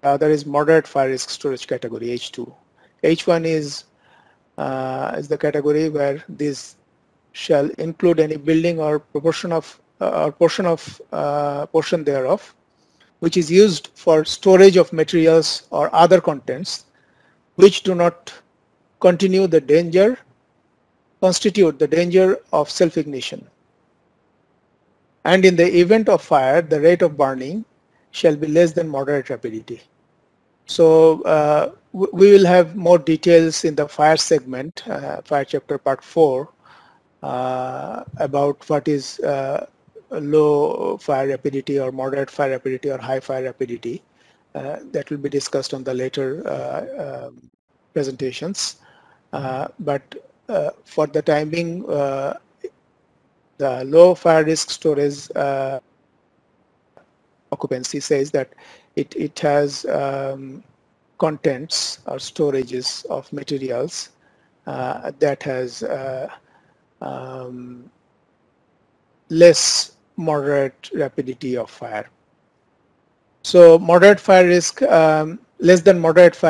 The other is moderate fire risk storage category H2. H1 is the category where this shall include any building or portion thereof which is used for storage of materials or other contents which do not constitute the danger of self-ignition. And in the event of fire, the rate of burning shall be less than moderate rapidity. So we will have more details in the fire segment, fire chapter part 4, about what is low fire rapidity or moderate fire rapidity or high fire rapidity. That will be discussed on the later presentations. But for the time being, the low fire risk storage occupancy says that it has contents or storages of materials that has less moderate rapidity of fire. So moderate fire risk, less than moderate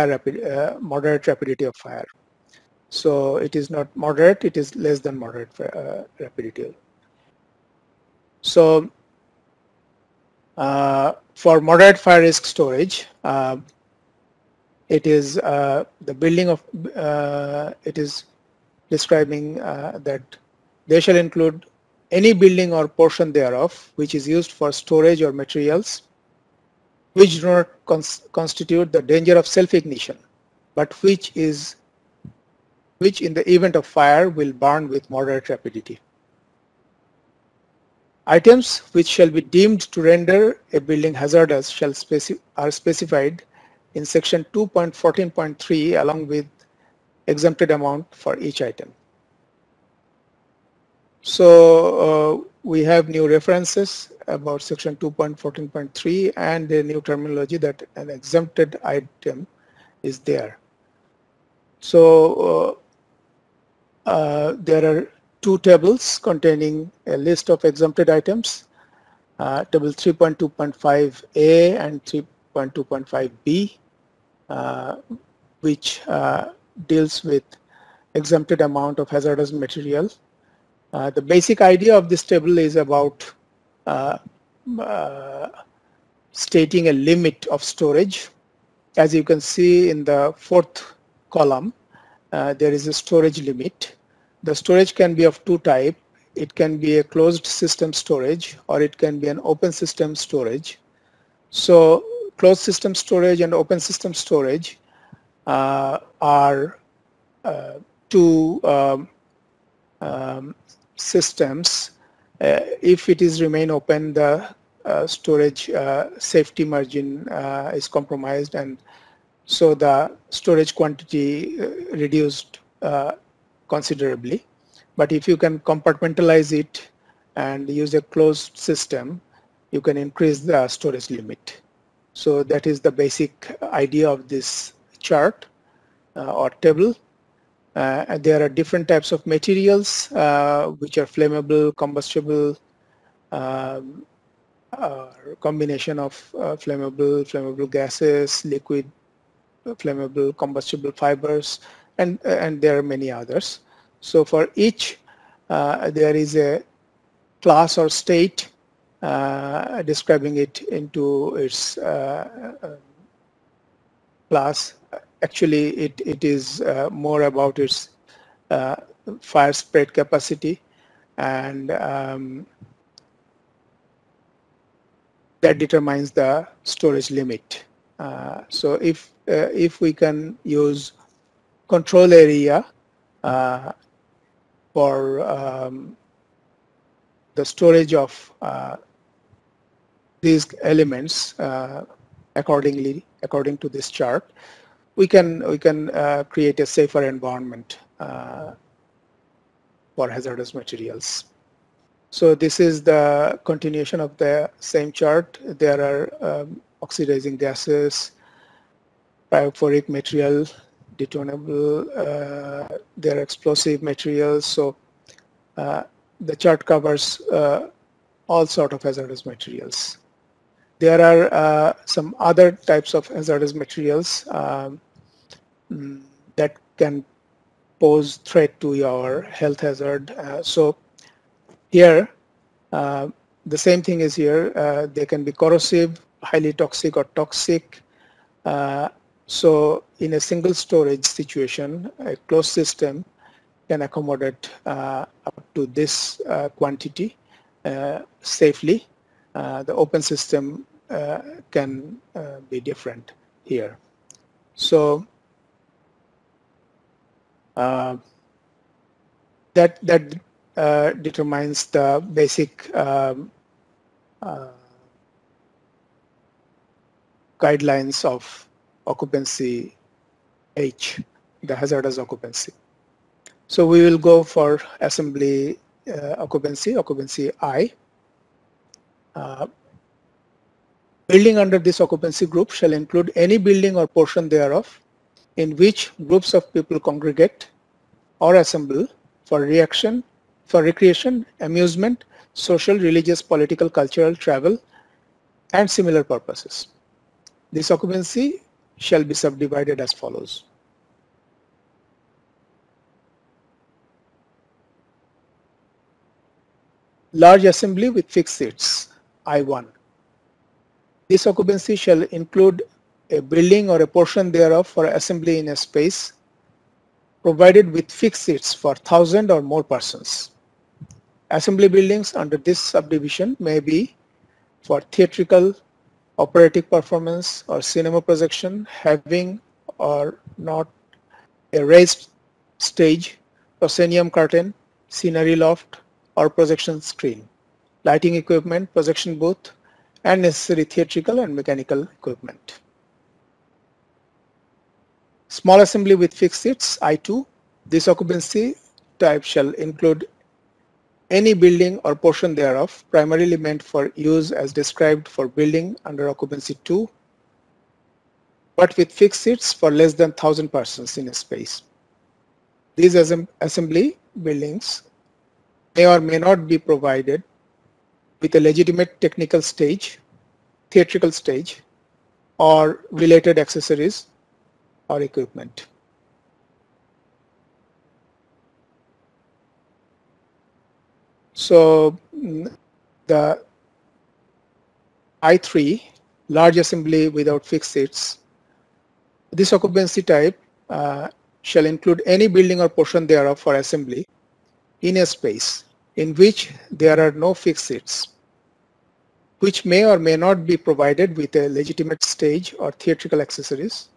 moderate rapidity of fire. So it is not moderate, it is less than moderate rapidity. So for moderate fire risk storage, it is the building of, it is describing that they shall include any building or portion thereof which is used for storage or materials which do not constitute the danger of self-ignition, but which in the event of fire will burn with moderate rapidity. Items which shall be deemed to render a building hazardous are specified in section 2.14.3 along with exempted amount for each item. So we have new references about section 2.14.3 and the new terminology that an exempted item is there. So there are two tables containing a list of exempted items, table 3.2.5a and 3.2.5b, which deals with exempted amount of hazardous material. The basic idea of this table is about stating a limit of storage. As you can see in the fourth column, there is a storage limit. The storage can be of two types. It can be a closed system storage or it can be an open system storage. So closed system storage and open system storage are two systems. If it is remain open, the storage safety margin is compromised, and so the storage quantity reduced considerably. But if you can compartmentalize it and use a closed system, you can increase the storage limit. So that is the basic idea of this chart or table. And there are different types of materials which are flammable, combustible, combination of flammable gases, liquid, flammable, combustible fibers, and there are many others. So for each, there is a class or state describing it into its class. Actually, it is more about its fire spread capacity, and that determines the storage limit. So if we can use control area for the storage of these elements according to this chart, we can create a safer environment for hazardous materials. So this is the continuation of the same chart. There are oxidizing gases, pyrophoric material, detonable, there are explosive materials. So the chart covers all sort of hazardous materials. There are some other types of hazardous materials that can pose threat to your health hazard. So here, the same thing is here. They can be corrosive, highly toxic, or toxic. So in a single storage situation, a closed system can accommodate up to this quantity safely. The open system can be different here. So that determines the basic guidelines of occupancy H, the hazardous occupancy. So we will go for assembly occupancy I. Building under this occupancy group shall include any building or portion thereof in which groups of people congregate or assemble for recreation, amusement, social, religious, political, cultural, travel, and similar purposes. This occupancy shall be subdivided as follows. Large assembly with fixed seats, I1. This occupancy shall include a building or a portion thereof for assembly in a space provided with fixed seats for 1,000 or more persons. Assembly buildings under this subdivision may be for theatrical, operatic performance or cinema projection, having or not a raised stage, proscenium curtain, scenery loft or projection screen, lighting equipment, projection booth, and necessary theatrical and mechanical equipment. Small assembly with fixed seats, I2. This occupancy type shall include any building or portion thereof primarily meant for use as described for building under occupancy 2, but with fixed seats for less than 1,000 persons in a space. These assembly buildings may or may not be provided with a legitimate technical stage, theatrical stage, or related accessories or equipment. So the I3, large assembly without fixed seats, this occupancy type shall include any building or portion thereof for assembly in a space in which there are no fixed seats, which may or may not be provided with a legitimate stage or theatrical accessories,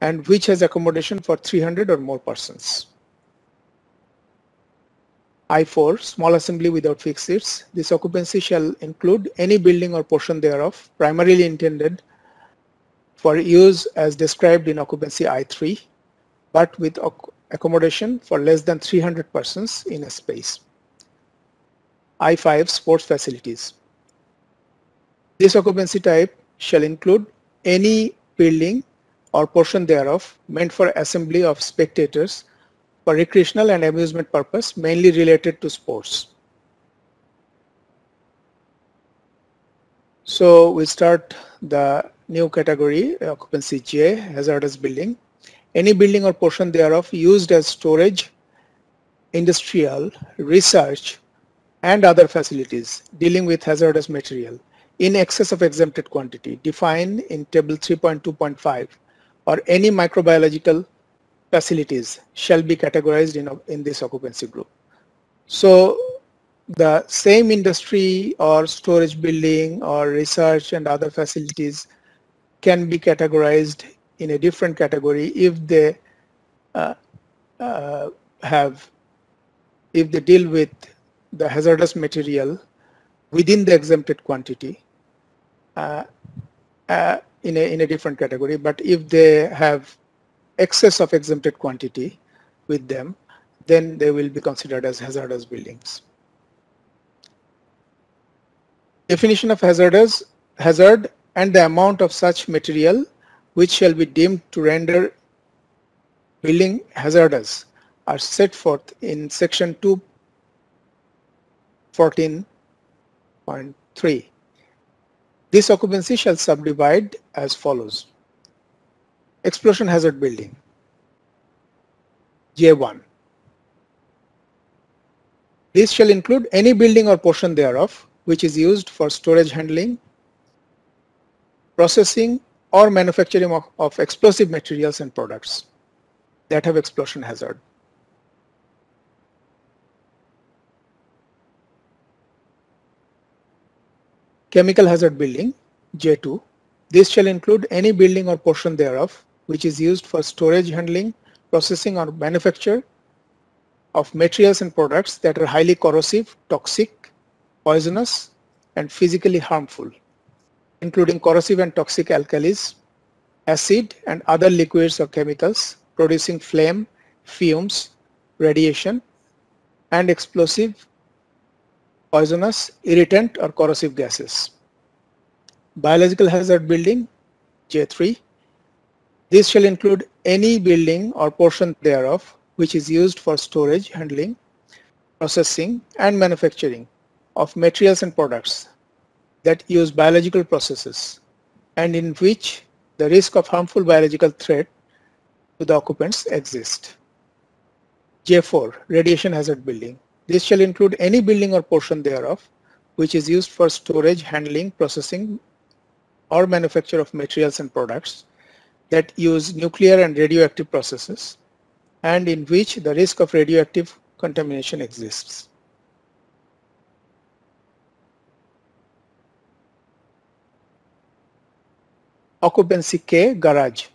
and which has accommodation for 300 or more persons. I4, small assembly without fixed seats. This occupancy shall include any building or portion thereof primarily intended for use as described in occupancy I3, but with accommodation for less than 300 persons in a space. I5, sports facilities. This occupancy type shall include any building or portion thereof meant for assembly of spectators for recreational and amusement purpose, mainly related to sports. So we start the new category, occupancy J, hazardous building. Any building or portion thereof used as storage, industrial, research, and other facilities dealing with hazardous material in excess of exempted quantity defined in table 3.2.5 or any microbiological facilities shall be categorized in this occupancy group. So the same industry or storage building or research and other facilities can be categorized in a different category if they deal with the hazardous material within the exempted quantity in a different category. But if they have excess of exempted quantity with them, then they will be considered as hazardous buildings. Definition of hazard and the amount of such material which shall be deemed to render building hazardous are set forth in section 214.3. This occupancy shall subdivide as follows. Explosion hazard building, J1. This shall include any building or portion thereof which is used for storage, handling, processing, or manufacturing of explosive materials and products that have explosion hazard. Chemical hazard building, J2. This shall include any building or portion thereof which is used for storage, handling, processing, or manufacture of materials and products that are highly corrosive, toxic, poisonous, and physically harmful, including corrosive and toxic alkalis, acid, and other liquids or chemicals producing flame, fumes, radiation, and explosive, poisonous, irritant, or corrosive gases. Biological hazard building, J3. This shall include any building or portion thereof which is used for storage, handling, processing, and manufacturing of materials and products that use biological processes and in which the risk of harmful biological threat to the occupants exists. J4. Radiation hazard building. This shall include any building or portion thereof which is used for storage, handling, processing, or manufacture of materials and products that use nuclear and radioactive processes and in which the risk of radioactive contamination exists. Occupancy K, garage.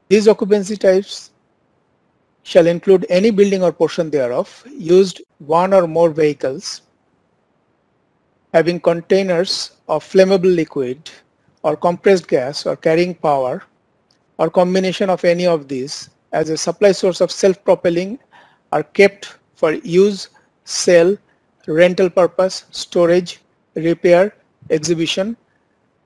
These occupancy types shall include any building or portion thereof used one or more vehicles having containers of flammable liquid or compressed gas or carrying power or combination of any of these as a supply source of self-propelling are kept for use, sale, rental purpose, storage, repair, exhibition,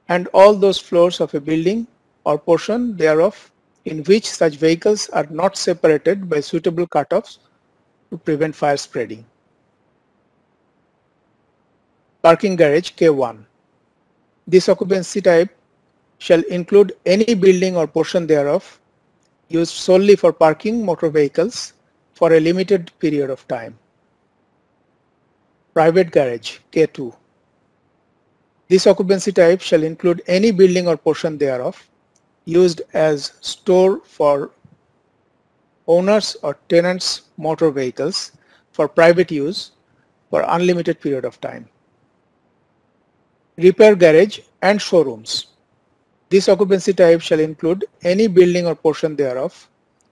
and all those floors of a building or portion thereof in which such vehicles are not separated by suitable cutoffs to prevent fire spreading. Parking garage K1. This occupancy type shall include any building or portion thereof used solely for parking motor vehicles for a limited period of time. Private garage K2. This occupancy type shall include any building or portion thereof used as store for owners or tenants' motor vehicles for private use for unlimited period of time. Repair garage and showrooms. This occupancy type shall include any building or portion thereof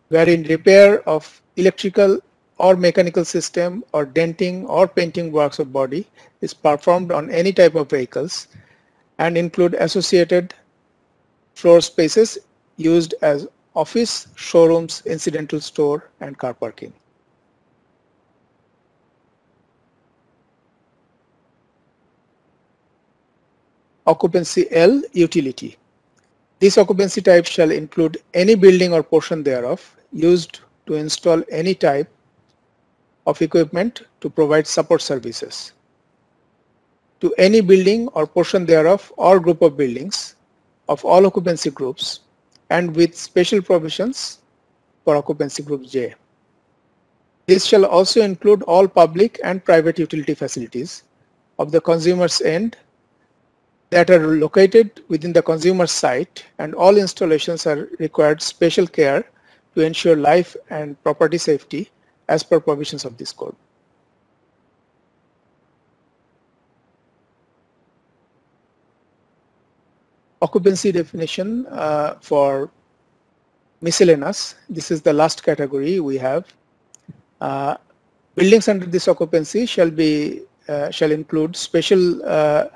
wherein repair of electrical or mechanical system or denting or painting works of body is performed on any type of vehicles and include associated floor spaces used as office, showrooms, incidental store, and car parking. Occupancy L, utility. This occupancy type shall include any building or portion thereof used to install any type of equipment to provide support services to any building or portion thereof or group of buildings of all occupancy groups and with special provisions for occupancy group J. This shall also include all public and private utility facilities of the consumer's end that are located within the consumer site, and all installations are required special care to ensure life and property safety as per provisions of this code. Occupancy definition for miscellaneous. This is the last category we have. Buildings under this occupancy shall include special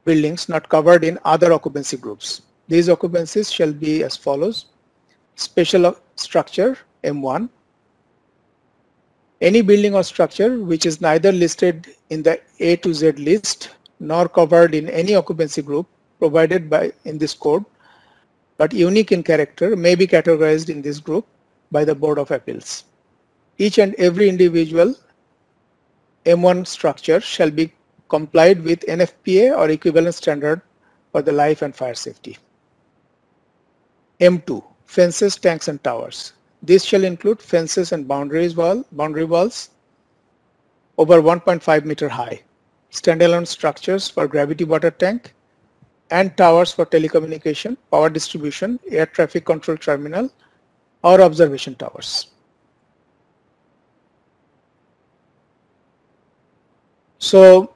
buildings not covered in other occupancy groups. These occupancies shall be as follows. Special structure M1. Any building or structure which is neither listed in the A to Z list nor covered in any occupancy group provided in this code but unique in character may be categorized in this group by the Board of Appeals. Each and every individual M1 structure shall be complied with NFPA or equivalent standard for the life and fire safety. M2, fences, tanks and towers. This shall include fences and boundary walls over 1.5 meter high, standalone structures for gravity water tank, and towers for telecommunication, power distribution, air traffic control terminal, or observation towers. So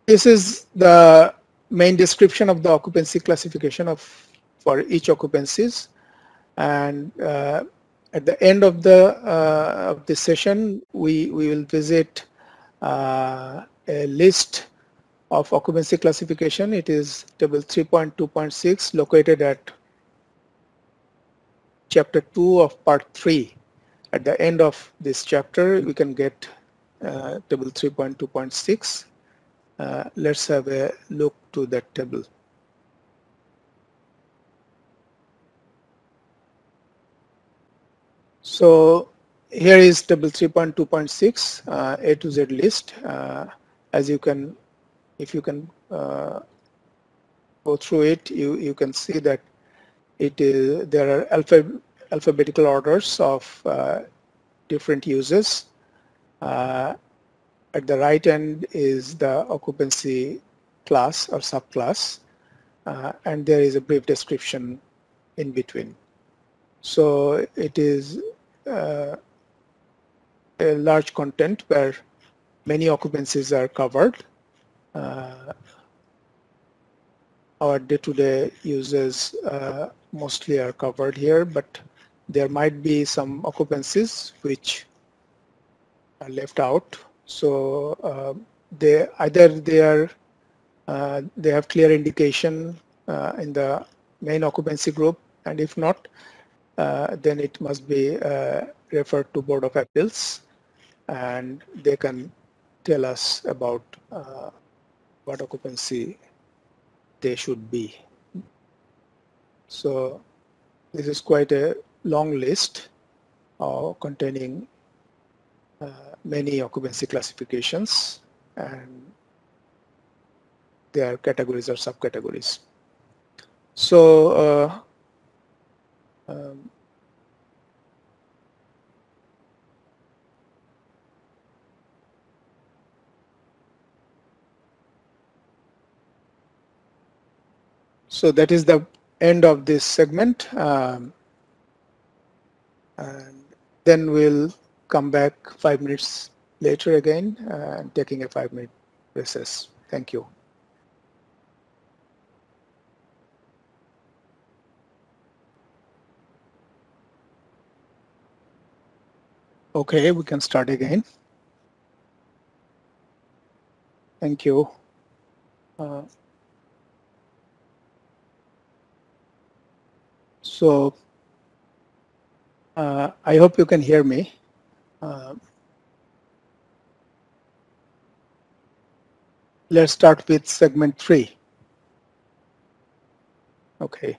this is the main description of the occupancy classification for each occupancies, and at the end of this session we will visit a list of occupancy classification. It is table 3.2.6 located at chapter 2 of part 3. At the end of this chapter we can get table 3.2.6, Let's have a look to that table. So here is table 3.2.6 A to Z list. As you can, if you can go through it, you can see that it is there are alphabetical orders of different uses. At the right end is the occupancy class or subclass, and there is a brief description in between. So it is a large content where many occupancies are covered. Our day-to-day users mostly are covered here, but there might be some occupancies which are left out. So they have clear indication in the main occupancy group, and if not, then it must be referred to Board of Appeals, and they can tell us about what occupancy they should be. So this is quite a long list containing many occupancy classifications, and their categories or subcategories. So so that is the end of this segment, and then we'll come back 5 minutes later again, taking a 5-minute recess. Thank you. Okay, we can start again. Thank you. So I hope you can hear me. Let's start with segment 3. Okay.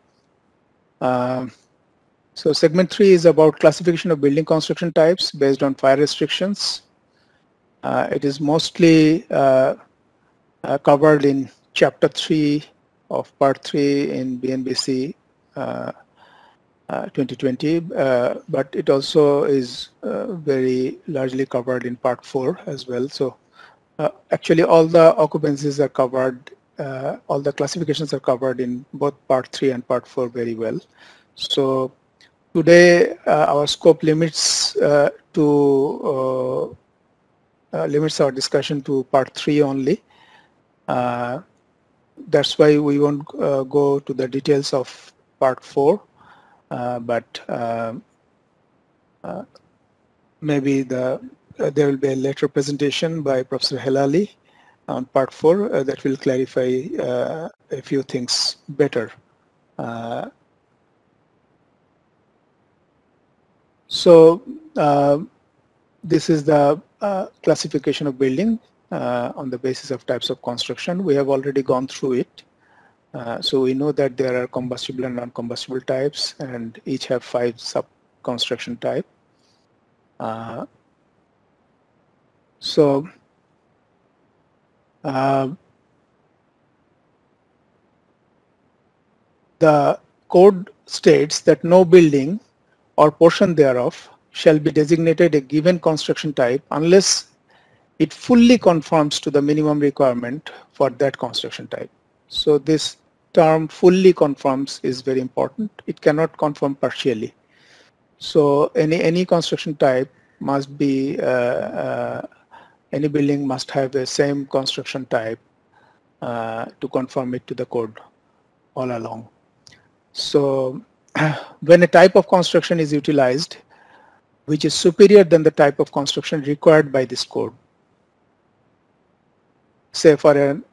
So segment 3 is about classification of building construction types based on fire restrictions. It is mostly covered in chapter 3 of part 3 in BNBC 2020, but it also is very largely covered in part 4 as well. So actually all the occupancies are covered, all the classifications are covered in both part 3 and part 4 very well. So today our scope limits limits our discussion to part 3 only. That's why we won't go to the details of part 4, but maybe there will be a later presentation by Professor Helali on part 4 that will clarify a few things better. So this is the classification of building on the basis of types of construction. We have already gone through it. So we know that there are combustible and non-combustible types, and each have 5 sub-construction types. So the code states that no building or portion thereof shall be designated a given construction type unless it fully conforms to the minimum requirement for that construction type. So this term fully conforms is very important. It cannot conform partially. So any construction type must be, any building must have the same construction type to conform it to the code all along. So when a type of construction is utilized which is superior than the type of construction required by this code, say for an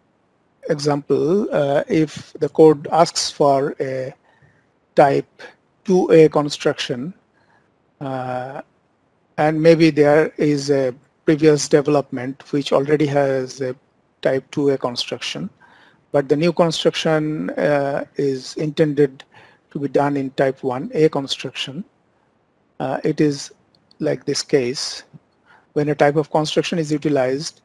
example, if the code asks for a type 2A construction, and maybe there is a previous development which already has a type 2A construction, but the new construction is intended to be done in type 1A construction. It is like this case: when a type of construction is utilized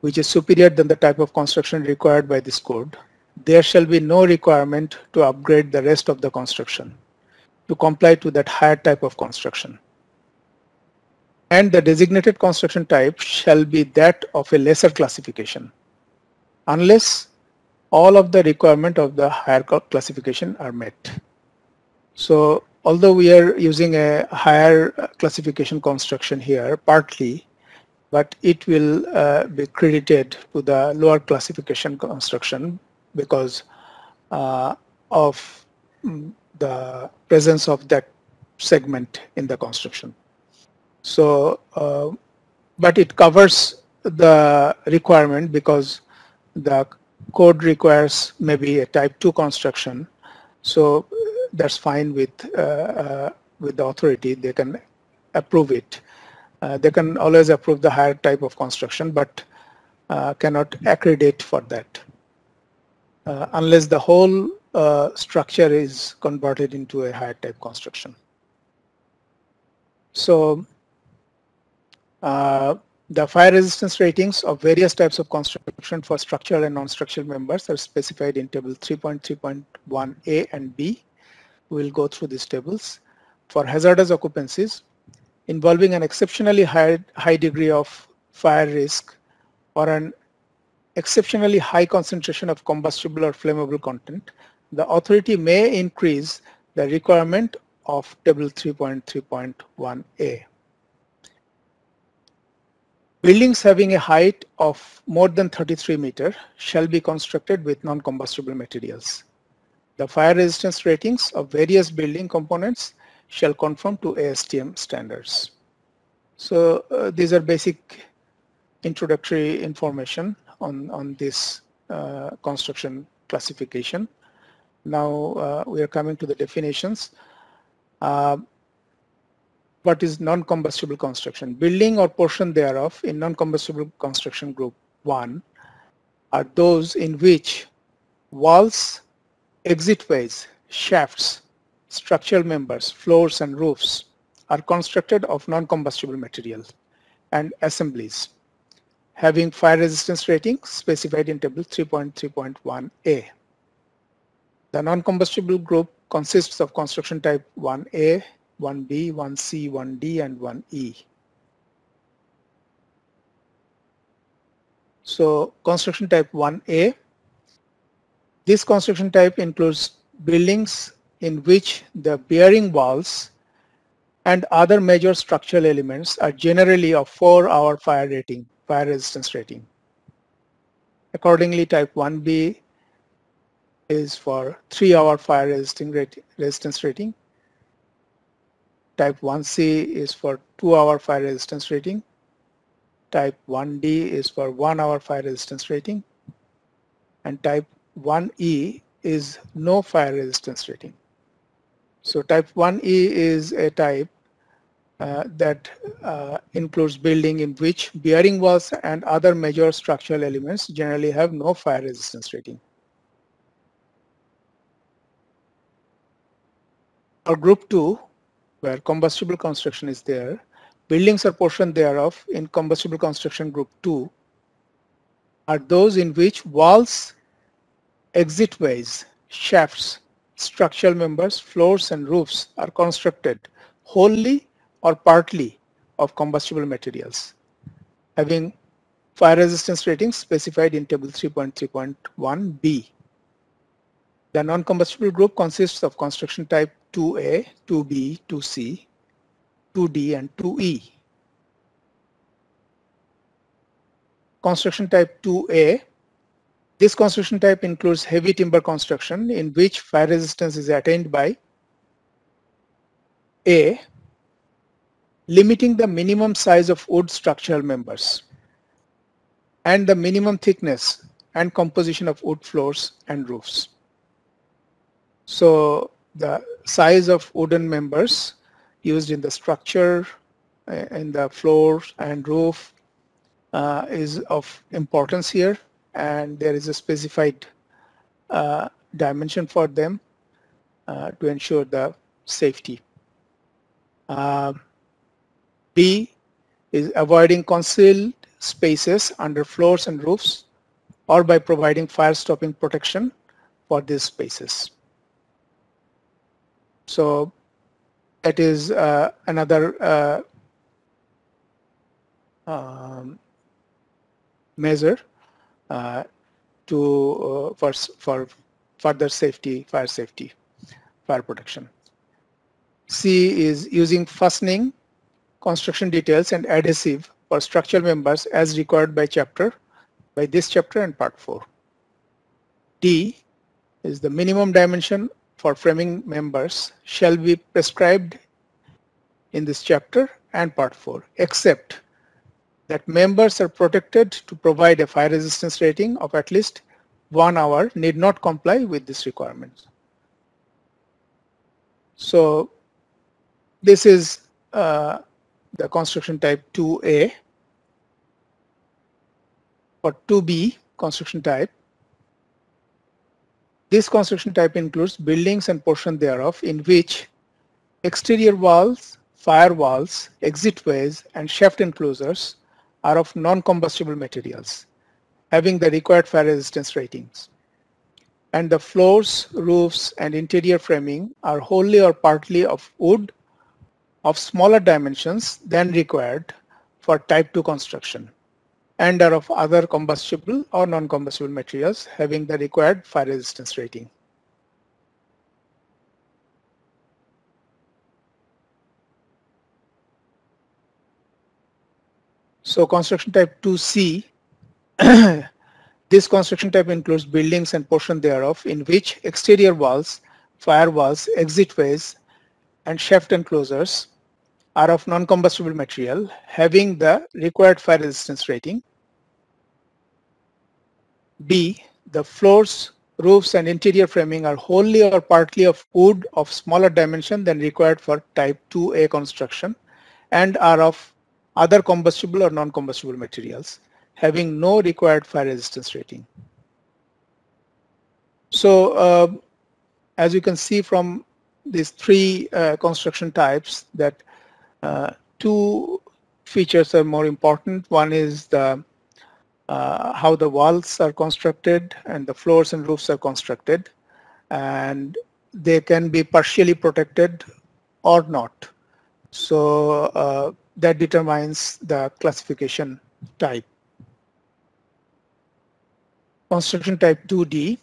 which is superior than the type of construction required by this code, there shall be no requirement to upgrade the rest of the construction to comply to that higher type of construction. And the designated construction type shall be that of a lesser classification, unless all of the requirement of the higher classification are met. So although we are using a higher classification construction here partly, but it will be credited to the lower classification construction because of the presence of that segment in the construction. So, but it covers the requirement because the code requires maybe a type 2 construction. So that's fine with the authority. They can approve it. They can always approve the higher type of construction, but cannot accredit for that unless the whole structure is converted into a higher type construction. So the fire resistance ratings of various types of construction for structural and non-structural members are specified in table 3.3.1a and b. We'll go through these tables. For hazardous occupancies involving an exceptionally high degree of fire risk or an exceptionally high concentration of combustible or flammable content, the authority may increase the requirement of table 3.3.1a. Buildings having a height of more than 33 meters shall be constructed with non-combustible materials. The fire resistance ratings of various building components shall conform to ASTM standards. So these are basic introductory information on this construction classification. Now we are coming to the definitions. What is non-combustible construction? Building or portion thereof in non-combustible construction group 1 are those in which walls, exitways, shafts, structural members, floors and roofs are constructed of non-combustible material and assemblies having fire resistance ratings specified in table 3.3.1a. The non-combustible group consists of construction type 1A, 1B, 1C, 1D and 1E. So construction type 1A, this construction type includes buildings in which the bearing walls and other major structural elements are generally of 4-hour fire resistance rating. Accordingly, type 1B is for 3-hour fire resistance rating. Type 1C is for 2-hour fire resistance rating. Type 1D is for 1-hour fire resistance rating. And type 1E is no fire resistance rating. So type 1E is a type that includes building in which bearing walls and other major structural elements generally have no fire resistance rating. For group 2, where combustible construction is there, buildings or portion thereof in combustible construction group 2 are those in which walls, exitways, shafts, structural members, floors and roofs are constructed wholly or partly of combustible materials, having fire resistance ratings specified in table 3.3.1b. The non-combustible group consists of construction type 2A, 2B, 2C, 2D and 2E. Construction type 2A. This construction type includes heavy timber construction in which fire resistance is attained by A, limiting the minimum size of wood structural members and the minimum thickness and composition of wood floors and roofs. So the size of wooden members used in the structure, in the floor and roof is of importance here, and there is a specified dimension for them to ensure the safety. B is avoiding concealed spaces under floors and roofs, or by providing fire stopping protection for these spaces. So that is another measure for further safety, fire protection. C is using fastening, construction details, and adhesive for structural members as required by this chapter and part 4. D is the minimum dimension for framing members shall be prescribed in this chapter and part 4, except that members are protected to provide a fire resistance rating of at least 1 hour need not comply with this requirement. So this is the construction type 2A. For 2B construction type, this construction type includes buildings and portion thereof in which exterior walls, firewalls, exitways, and shaft enclosures are of non-combustible materials, having the required fire resistance ratings. And the floors, roofs, and interior framing are wholly or partly of wood of smaller dimensions than required for type 2 construction, and are of other combustible or non-combustible materials having the required fire resistance rating. So construction type 2C, this construction type includes buildings and portion thereof in which exterior walls, firewalls, exitways, and shaft enclosures are of non-combustible material having the required fire resistance rating. B, the floors, roofs, and interior framing are wholly or partly of wood of smaller dimension than required for type 2A construction and are of other combustible or non-combustible materials having no required fire resistance rating. So as you can see from these three construction types, that two features are more important. One is the how the walls are constructed and the floors and roofs are constructed, and they can be partially protected or not. So that determines the classification type. Construction type 2D.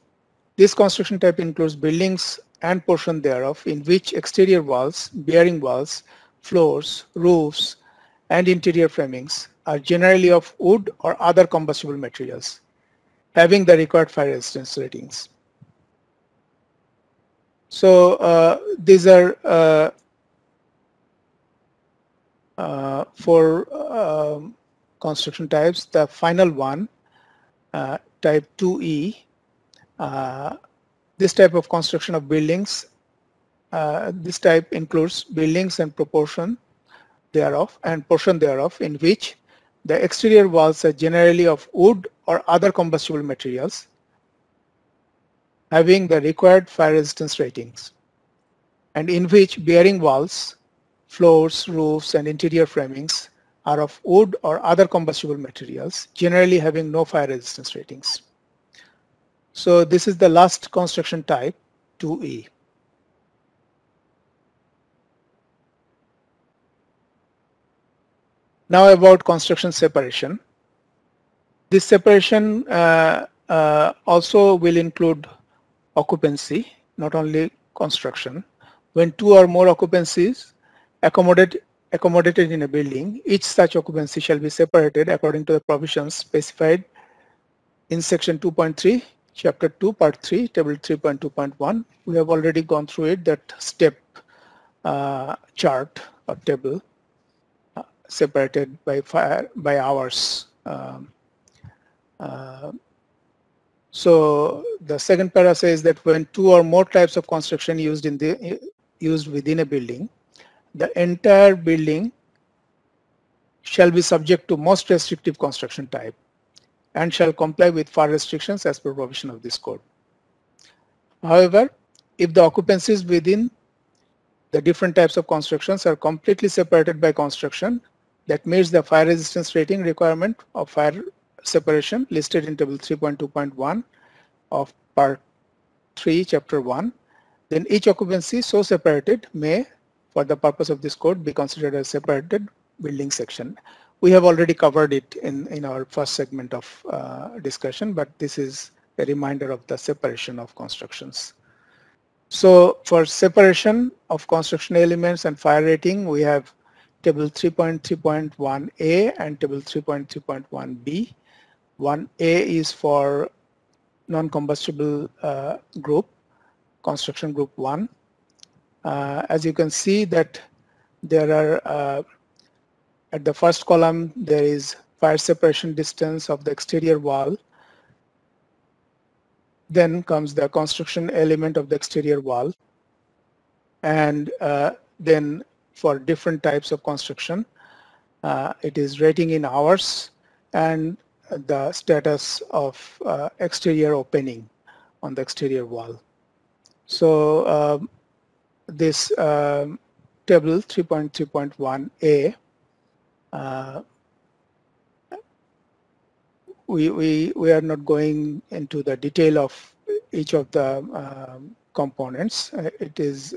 This construction type includes buildings and portion thereof in which exterior walls, bearing walls, floors, roofs, and interior framings are generally of wood or other combustible materials, having the required fire resistance ratings. So these are four construction types. The final one, type 2E, this type of construction of buildings, this type includes buildings and portion thereof in which the exterior walls are generally of wood or other combustible materials having the required fire resistance ratings, and in which bearing walls, floors, roofs, and interior framings are of wood or other combustible materials, generally having no fire resistance ratings. So this is the last construction type, 2E. Now about construction separation. This separation also will include occupancy, not only construction. When two or more occupancies accommodated in a building, each such occupancy shall be separated according to the provisions specified in section 2.3, chapter 2, part 3, table 3.2.1. We have already gone through it, that step chart or table separated by hours. So the second para says that when two or more types of construction used within a building, the entire building shall be subject to most restrictive construction type and shall comply with fire restrictions as per provision of this code. However, if the occupancies within the different types of constructions are completely separated by construction that meets the fire resistance rating requirement of fire separation listed in table 3.2.1 of part 3 chapter 1, then each occupancy so separated may, for the purpose of this code, be considered as separated building section. We have already covered it in our first segment of discussion, but this is a reminder of the separation of constructions. So for separation of construction elements and fire rating, we have table 3.3.1a and table 3.3.1b. 1a is for non-combustible group, construction group 1. As you can see that there are, at the first column, there is fire separation distance of the exterior wall. Then comes the construction element of the exterior wall. And then for different types of construction, it is rating in hours and the status of exterior opening on the exterior wall. So this table 3.3.1a, we are not going into the detail of each of the components. It is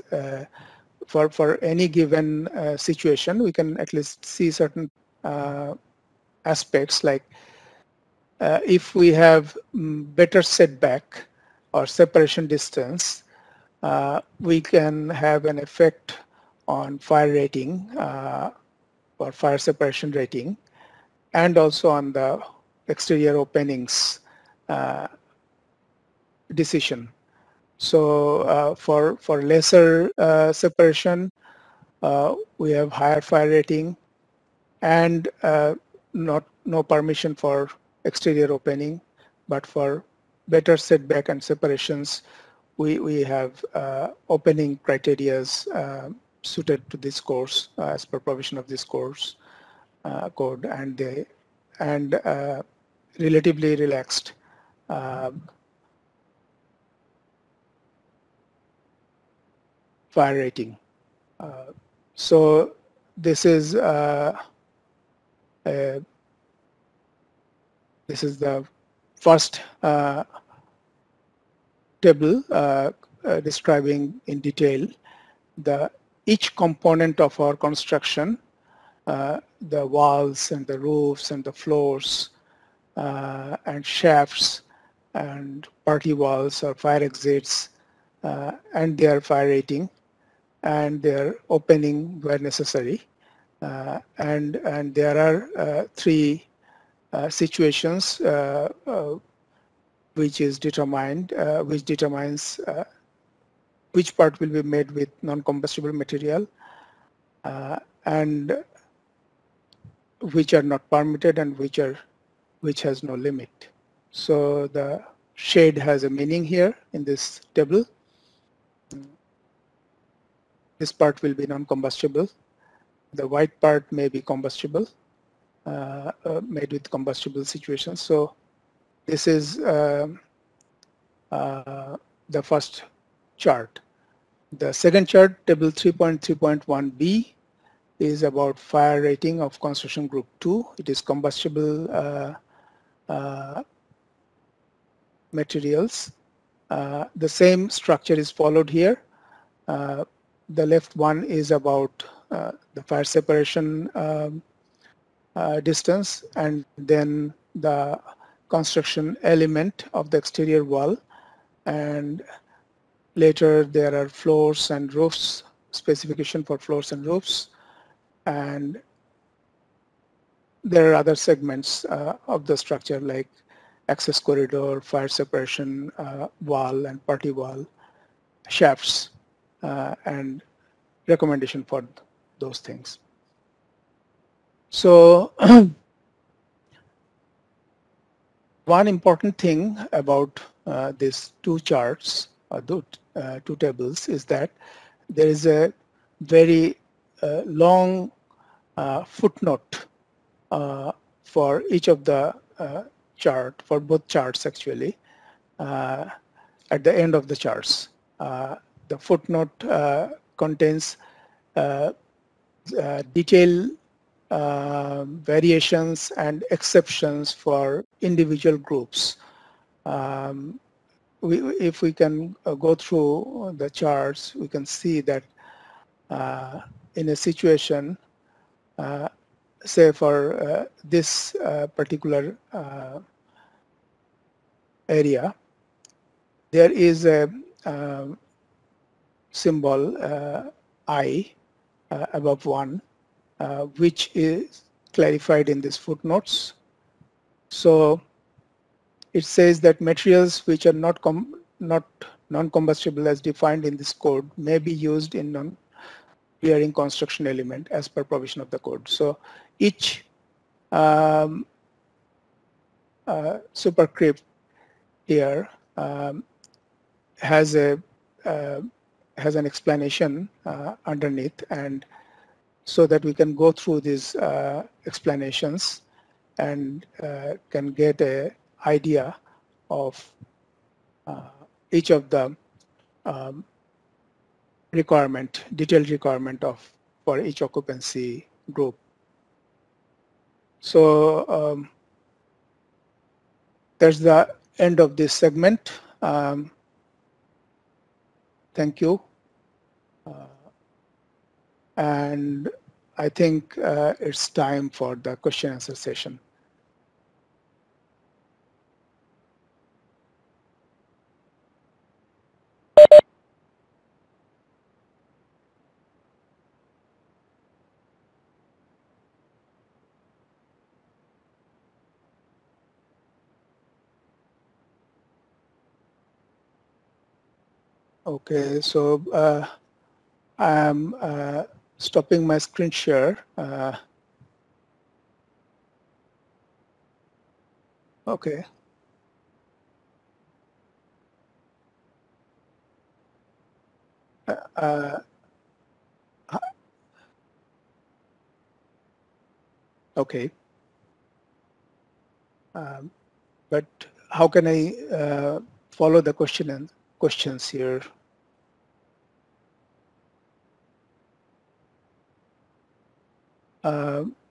for any given situation, we can at least see certain aspects like if we have better setback or separation distance, we can have an effect on fire rating or fire separation rating, and also on the exterior openings decision. So for lesser separation, we have higher fire rating and no permission for exterior opening, but for better setback and separations, we have opening criterias suited to this course as per provision of this course code, and relatively relaxed fire rating. So this is the first table describing in detail each component of our construction, the walls and the roofs and the floors and shafts and party walls or fire exits and their fire rating and their opening where necessary. And there are three situations which determines which part will be made with non-combustible material and which are not permitted and which has no limit. So the shade has a meaning here in this table. This part will be non-combustible. The white part may be combustible, made with combustible situations. So this is the first chart. The second chart, table 3.3.1b, is about fire rating of construction group 2. It is combustible materials. The same structure is followed here. The left one is about the fire separation distance, and then the construction element of the exterior wall, and later there are floors and roofs, specification for floors and roofs, and there are other segments of the structure like access corridor, fire separation wall and party wall, shafts, and recommendation for those things. So one important thing about these two charts, or two tables, is that there is a very long footnote for each of the chart, for both charts actually, at the end of the charts. The footnote contains detailed variations and exceptions for individual groups. If we can go through the charts, we can see that in a situation, say for this particular area, there is a symbol I above 1, which is clarified in these footnotes. So it says that materials which are not non-combustible as defined in this code may be used in non-bearing construction element as per provision of the code. So each superscript here has an explanation underneath, and so that we can go through these explanations and can get an idea of each of the detailed requirement for each occupancy group. So that's the end of this segment. Thank you. And I think it's time for the question answer session. Okay, so I'm stopping my screen share. Okay. Okay. But how can I follow the questions here?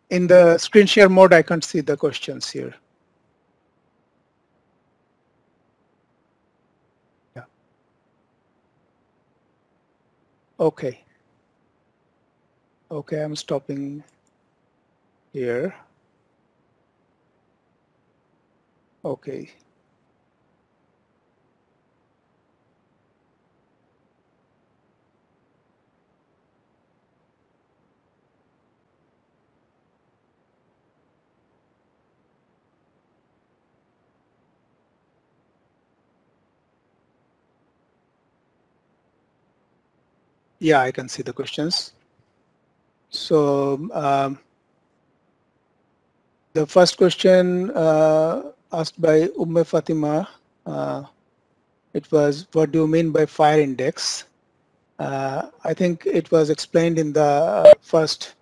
In the screen share mode, I can't see the questions here. Yeah. Okay. Okay, I'm stopping here. Okay. Yeah, I can see the questions. So the first question asked by Fatima, it was, what do you mean by fire index? I think it was explained in the first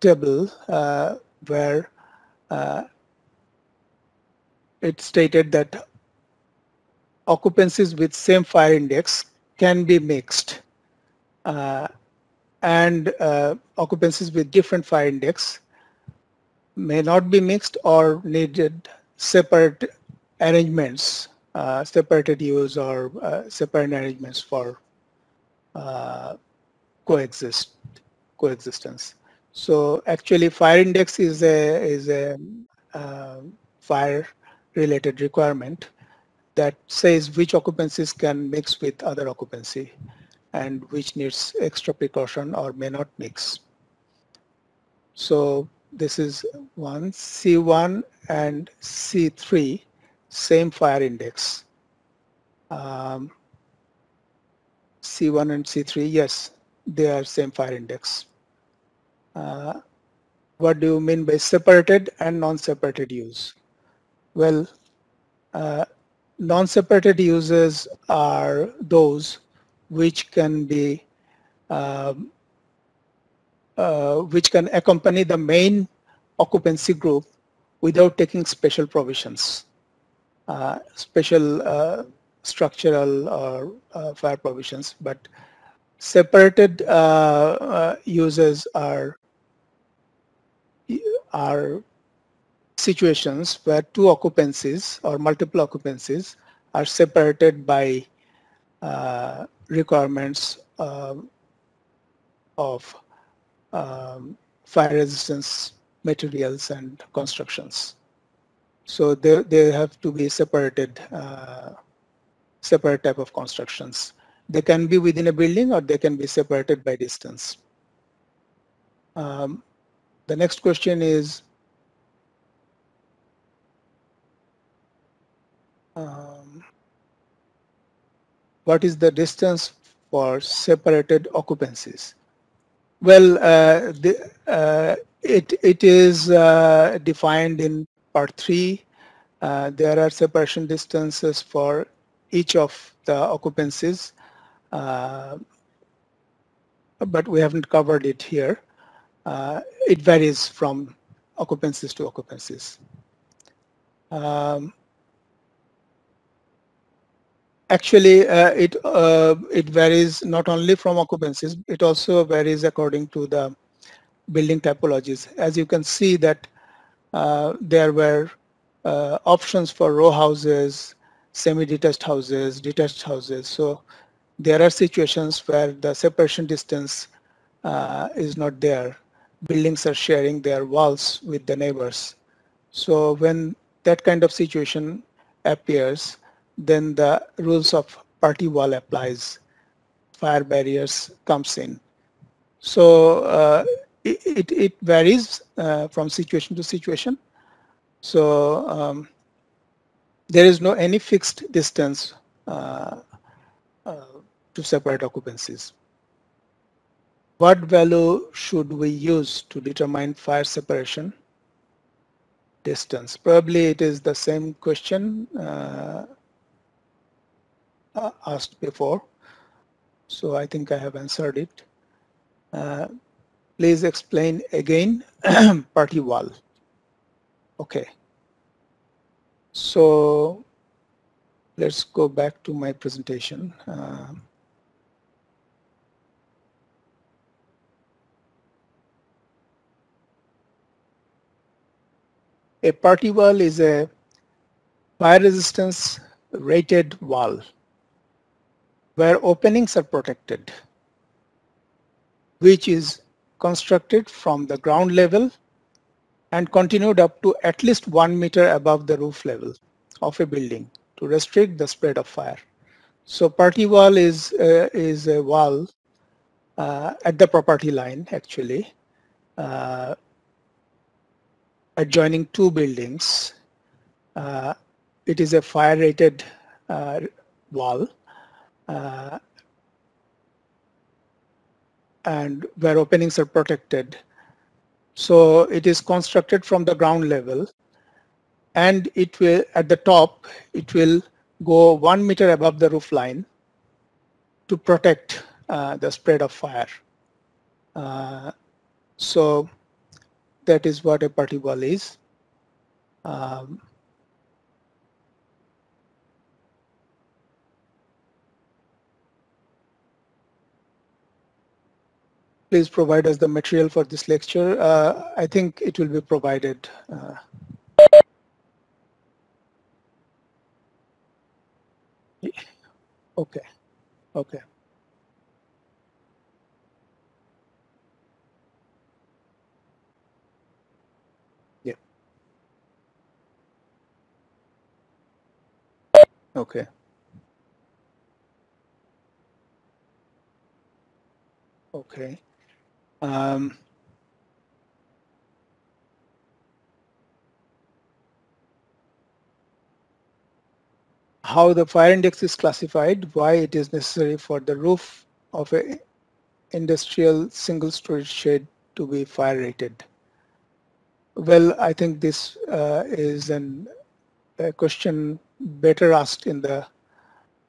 table where it stated that occupancies with same fire index can be mixed, and occupancies with different fire index may not be mixed or needed separate arrangements, separated use or separate arrangements for coexistence. So actually, fire index is a fire related requirement that says which occupancies can mix with other occupancy and which needs extra precaution or may not mix. So this is one, C1 and C3, same fire index. C1 and C3, yes, they are same fire index. What do you mean by separated and non-separated use? Well, non-separated uses are those which can be which can accompany the main occupancy group without taking special provisions, special structural or fire provisions, but separated uses are situations where two occupancies or multiple occupancies are separated by requirements of fire resistance materials and constructions. So they have to be separated, separate type of constructions. They can be within a building or they can be separated by distance. The next question is, what is the distance for separated occupancies? Well, it is defined in part 3. There are separation distances for each of the occupancies, but we haven't covered it here. It varies from occupancies to occupancies. Actually, it varies not only from occupancies, it also varies according to the building typologies. As you can see that there were options for row houses, semi-detached houses, detached houses. So there are situations where the separation distance is not there. Buildings are sharing their walls with the neighbors. So when that kind of situation appears, then the rules of party wall applies. Fire barriers comes in. So it varies from situation to situation. So there is no any fixed distance to separate occupancies. What value should we use to determine fire separation distance? Probably it is the same question asked before. So I think I have answered it. Please explain again party wall. Okay. So let's go back to my presentation. A party wall is a fire resistance rated wall where openings are protected, which is constructed from the ground level and continued up to at least 1 meter above the roof level of a building to restrict the spread of fire. So party wall is a wall at the property line, actually, adjoining two buildings. It is a fire rated wall and where openings are protected. So it is constructed from the ground level, and it will, at the top, it will go 1 meter above the roof line to protect the spread of fire. So that is what a party wall is. Please provide us the material for this lecture. I think it will be provided. Okay. Okay. Yeah. Okay. Okay. How the fire index is classified, why it is necessary for the roof of a industrial single story shed to be fire rated. Well, I think this is a question better asked in the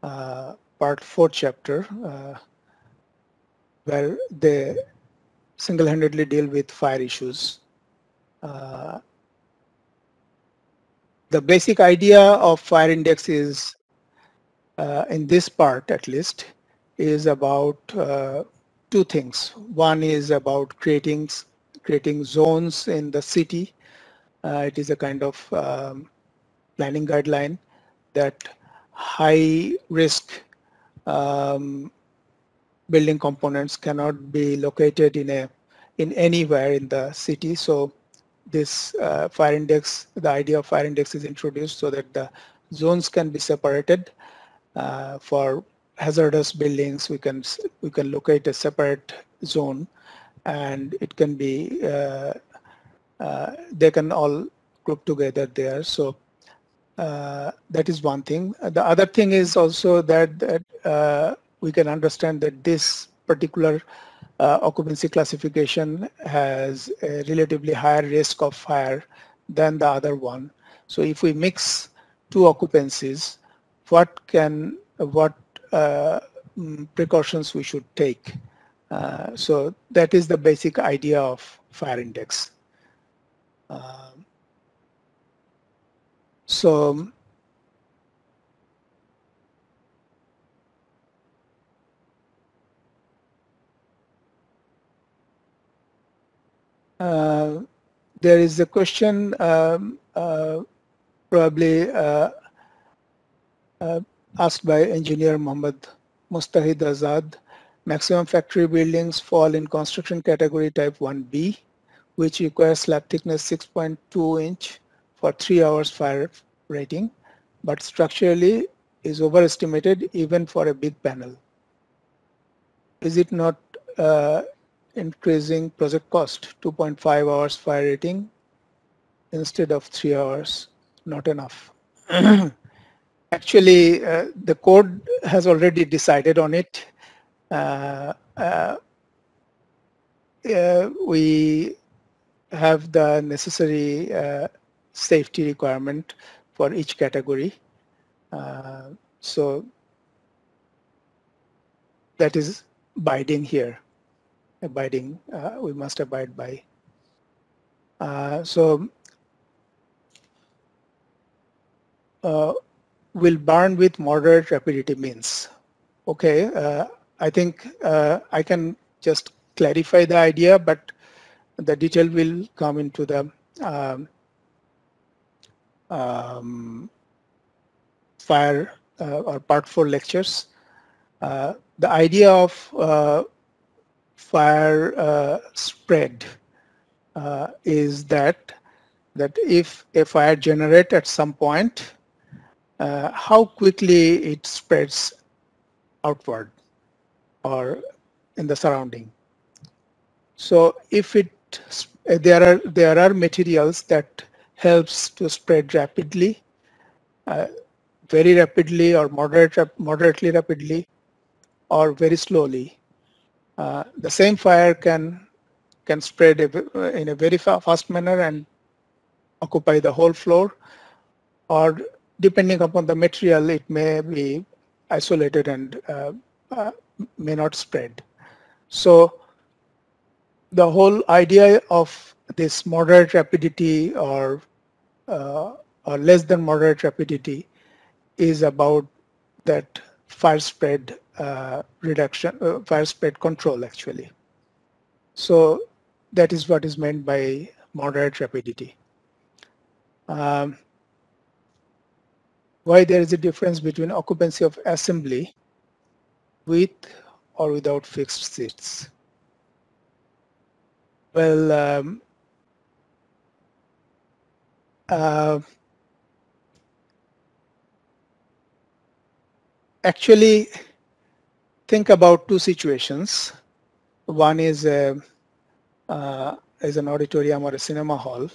part 4 chapter, where they single-handedly deal with fire issues. The basic idea of fire index is, in this part at least, is about two things. One is about creating zones in the city. It is a kind of planning guideline that high risk um, building components cannot be located in anywhere in the city. So this fire index, the idea of fire index is introduced so that the zones can be separated. For hazardous buildings, we can locate a separate zone, and it can be they can all group together there. So that is one thing. The other thing is also that we can understand that this particular occupancy classification has a relatively higher risk of fire than the other one. So if we mix two occupancies, what precautions we should take? So that is the basic idea of fire index. So there is a question probably asked by engineer Mohammad Mustahid Azad. Maximum factory buildings fall in construction category type 1B, which requires slab thickness 6.2 inch for 3 hours fire rating, but structurally is overestimated even for a big panel. Is it not increasing project cost? 2.5 hours fire rating instead of 3 hours, not enough. Actually, the code has already decided on it. We have the necessary safety requirement for each category. So that is abiding here. Abiding, we must abide by. Will burn with moderate rapidity means. Okay, I think I can just clarify the idea, but the detail will come into the fire or part 4 lectures. The idea of fire spread is that if a fire generates at some point, how quickly it spreads outward or in the surrounding. So if there are materials that helps to spread rapidly, very rapidly, or moderately rapidly, or very slowly. The same fire can spread in a very fast manner and occupy the whole floor, or depending upon the material, it may be isolated and may not spread. So the whole idea of this moderate rapidity or less than moderate rapidity is about that fire spread reduction, fire spread control actually. So that is what is meant by moderate rapidity. Why there is a difference between occupancy of assembly with or without fixed seats? Well, actually, think about two situations. One is an auditorium or a cinema hall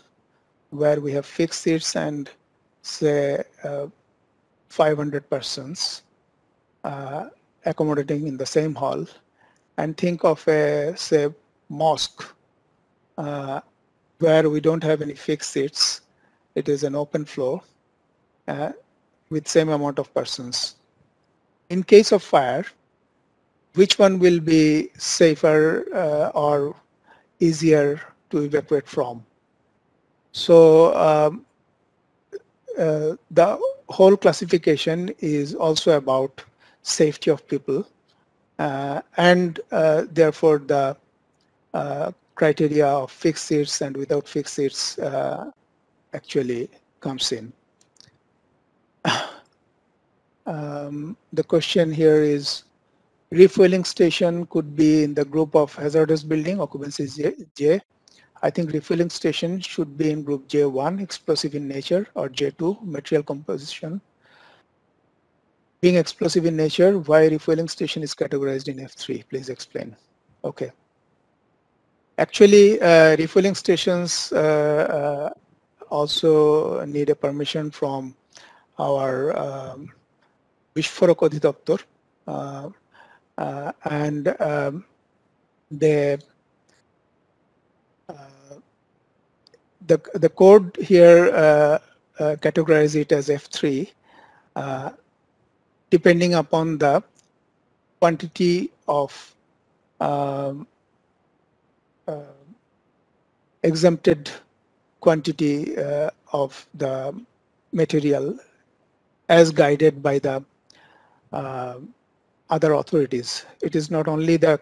where we have fixed seats and say 500 persons accommodating in the same hall, and think of a, say, mosque where we don't have any fixed seats. It is an open floor with same amount of persons. In case of fire, which one will be safer or easier to evacuate from? So the whole classification is also about safety of people, and therefore the criteria of fixed seats and without fixed seats actually comes in. The question here is, refueling station could be in the group of hazardous building, occupancy is J. I think refueling station should be in group J1, explosive in nature, or J2, material composition. Being explosive in nature, why refueling station is categorized in F3? Please explain. Okay. Actually, refueling stations also need a permission from our Bishforok Adhidaptor, and they the code here categorize it as F3 depending upon the quantity of exempted quantity of the material as guided by the other authorities. It is not only the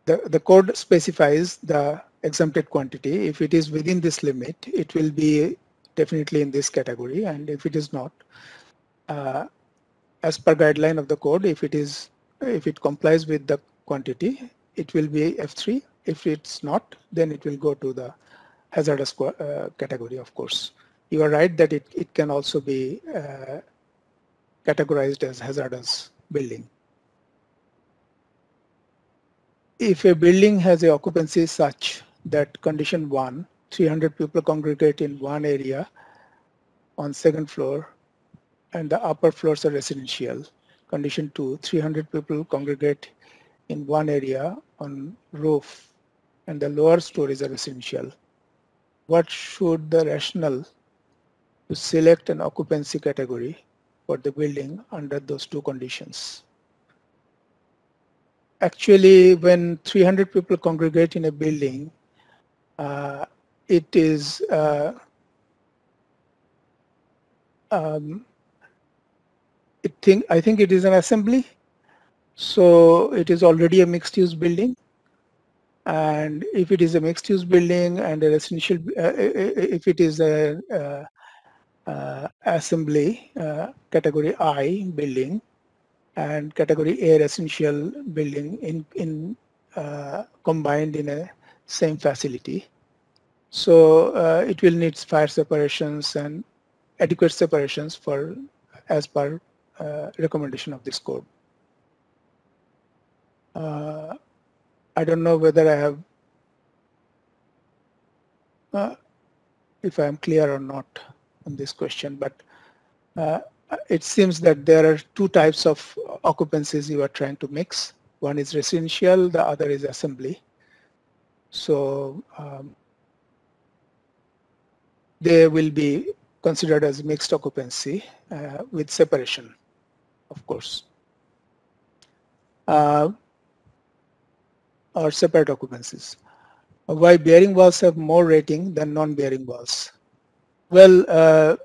the code specifies the exempted quantity. If it is within this limit, it will be definitely in this category, and if it is not, as per guideline of the code, if it complies with the quantity, it will be F3. If it's not, then it will go to the hazardous category, of course. You are right that it can also be categorized as hazardous building. If a building has a occupancy such that condition 1, 300 people congregate in one area on second floor and the upper floors are residential. Condition 2, 300 people congregate in one area on roof and the lower stories are residential. What should the rationale to select an occupancy category for the building under those two conditions? Actually, when 300 people congregate in a building, it is I think it is an assembly, so it is already a mixed-use building. And if it is a mixed-use building and a residential, if it is a assembly category I building and category A residential building in combined in a same facility, so it will need fire separations and adequate separations for as per recommendation of this code. I don't know whether I have if I am clear or not on this question, but it seems that there are two types of occupancies you are trying to mix. One is residential, the other is assembly. So they will be considered as mixed occupancy with separation, of course, or separate occupancies. Why bearing walls have more rating than non-bearing walls? Well,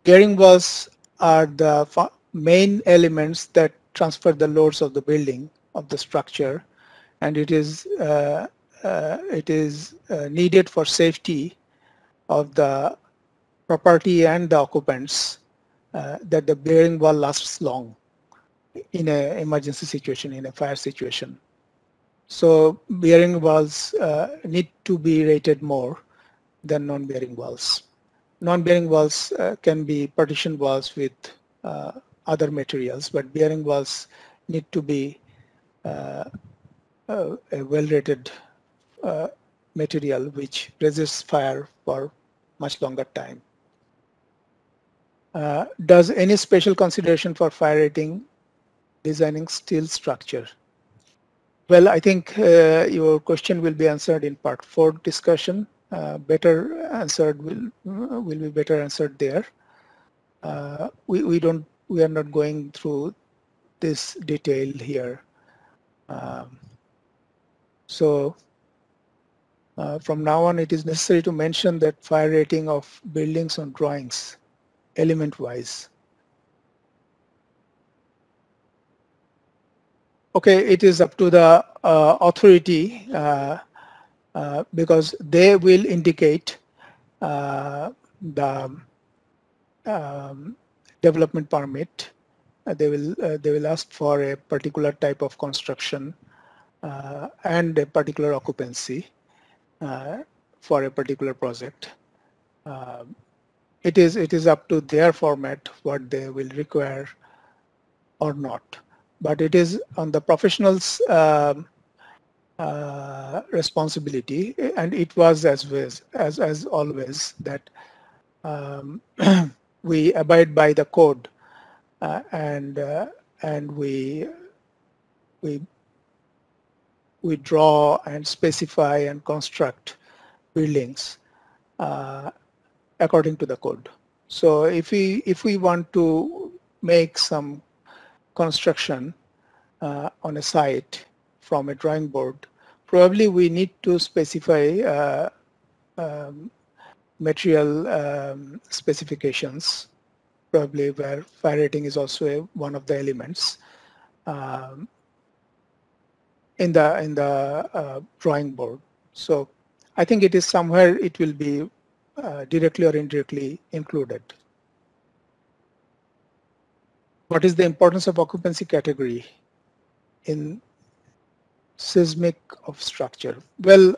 bearing walls are the main elements that transfer the loads of the building, of the structure, and it is needed for safety of the property and the occupants that the bearing wall lasts long in an emergency situation, in a fire situation. So bearing walls need to be rated more than non-bearing walls. Non-bearing walls can be partition walls with other materials, but bearing walls need to be a well-rated material which resists fire for much longer time. Does any special consideration for fire rating designing steel structure? Well, I think your question will be answered in part 4 discussion. Better answered will be better answered there. We are not going through this detail here. So from now on, it is necessary to mention that fire rating of buildings on drawings, element-wise. Okay, it is up to the authority because they will indicate the development permit. They will ask for a particular type of construction and a particular occupancy for a particular project. It is up to their format what they will require or not, but it is on the professionals' responsibility, and it was as always that we abide by the code and we draw and specify and construct buildings according to the code. So if we want to make some construction on a site from a drawing board, probably we need to specify material specifications, probably where fire rating is also one of the elements in the drawing board. So I think it is somewhere it will be directly or indirectly included. What is the importance of occupancy category in seismic of structure? Well,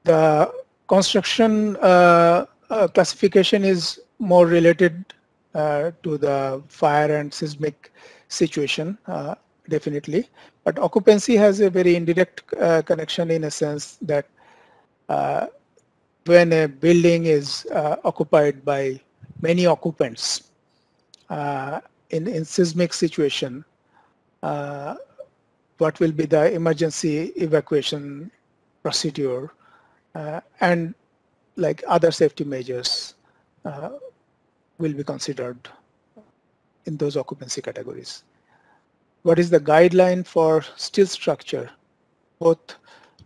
the construction classification is more related to the fire and seismic situation, definitely. But occupancy has a very indirect connection in a sense that when a building is occupied by many occupants in seismic situation, what will be the emergency evacuation procedure and like other safety measures will be considered in those occupancy categories. What is the guideline for steel structure, both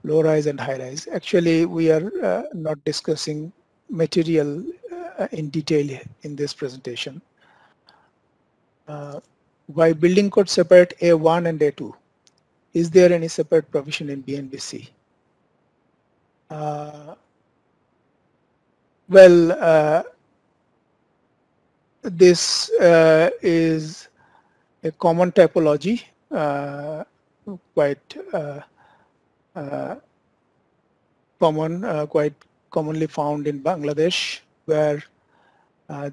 low-rise and high-rise? Actually, we are not discussing material in detail in this presentation. Why building code separate A1 and A2? Is there any separate provision in BNBC? This is a common typology, quite quite commonly found in Bangladesh, where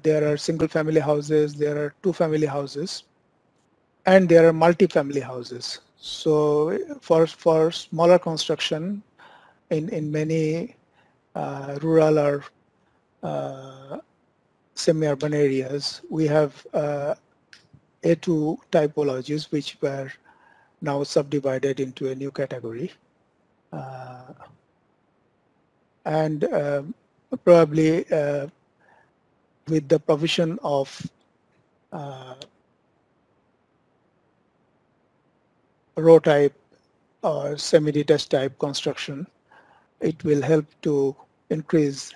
there are single-family houses, there are two-family houses, and there are multi-family houses. So for smaller construction in many rural or semi-urban areas, we have A2 typologies which were now subdivided into a new category. And probably with the provision of row type or semi-detached type construction, it will help to increase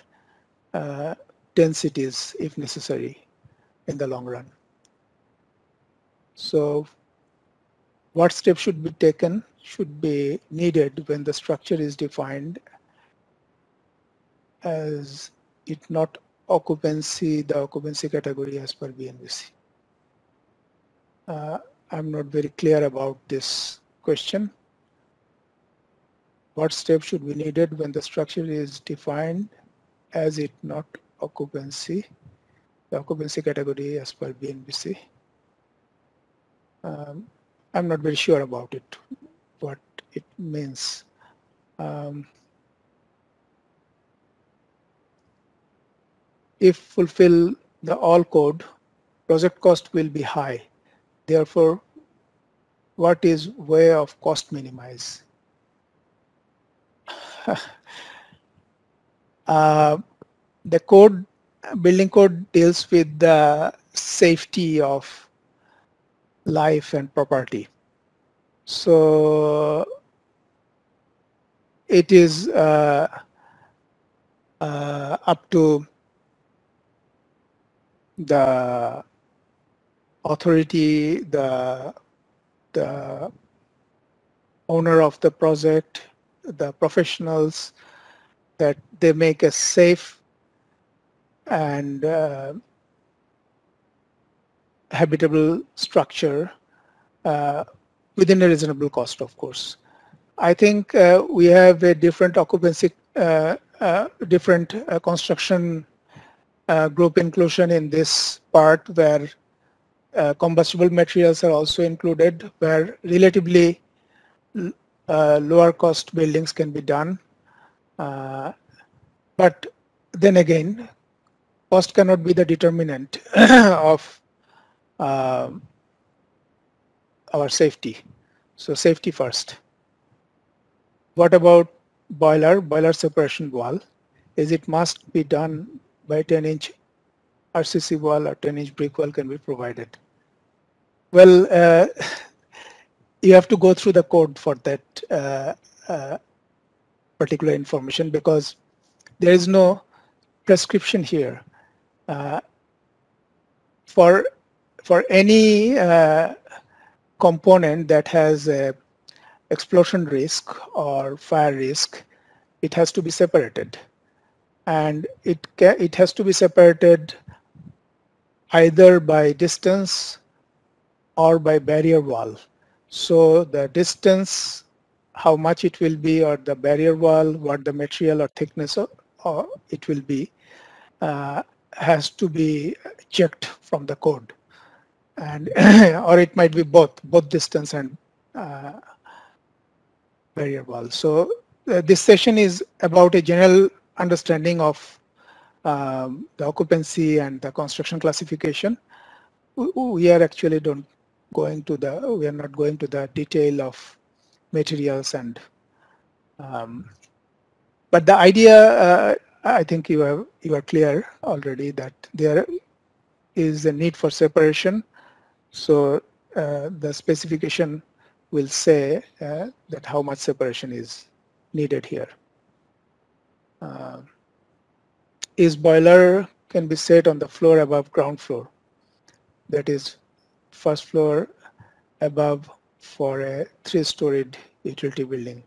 densities if necessary in the long run. So what steps should be taken, should be needed when the structure is defined as it not occupancy, the occupancy category as per BNBC. I'm not very clear about this question. What steps should be needed when the structure is defined as it not occupancy, the occupancy category as per BNBC? I'm not very sure about it, what it means. If fulfill the all code, project cost will be high. Therefore, what is way of cost minimize? The code, building code deals with the safety of life and property. So it is up to the authority, the owner of the project, the professionals, that they make a safe and habitable structure within a reasonable cost, of course. I think we have a different occupancy, different construction group inclusion in this part, where combustible materials are also included, where relatively lower cost buildings can be done. But then again, cost cannot be the determinant of our safety. So safety first. What about boiler separation wall? Is it must be done by 10-inch RCC wall, or 10-inch brick wall can be provided? Well, you have to go through the code for that particular information, because there is no prescription here. For any component that has a explosion risk or fire risk, it has to be separated, and it has to be separated either by distance or by barrier wall. So the distance, how much it will be, or the barrier wall, what the material or thickness or it will be, has to be checked from the code, and or it might be both distance and barrier wall. So this session is about a general understanding of the occupancy and the construction classification. We are actually not going to the detail of materials, and but the idea, I think you are clear already, that there is a need for separation. So the specification will say that how much separation is needed here. Is boiler can be set on the floor above ground floor, that is first floor above for a 3-storied utility building.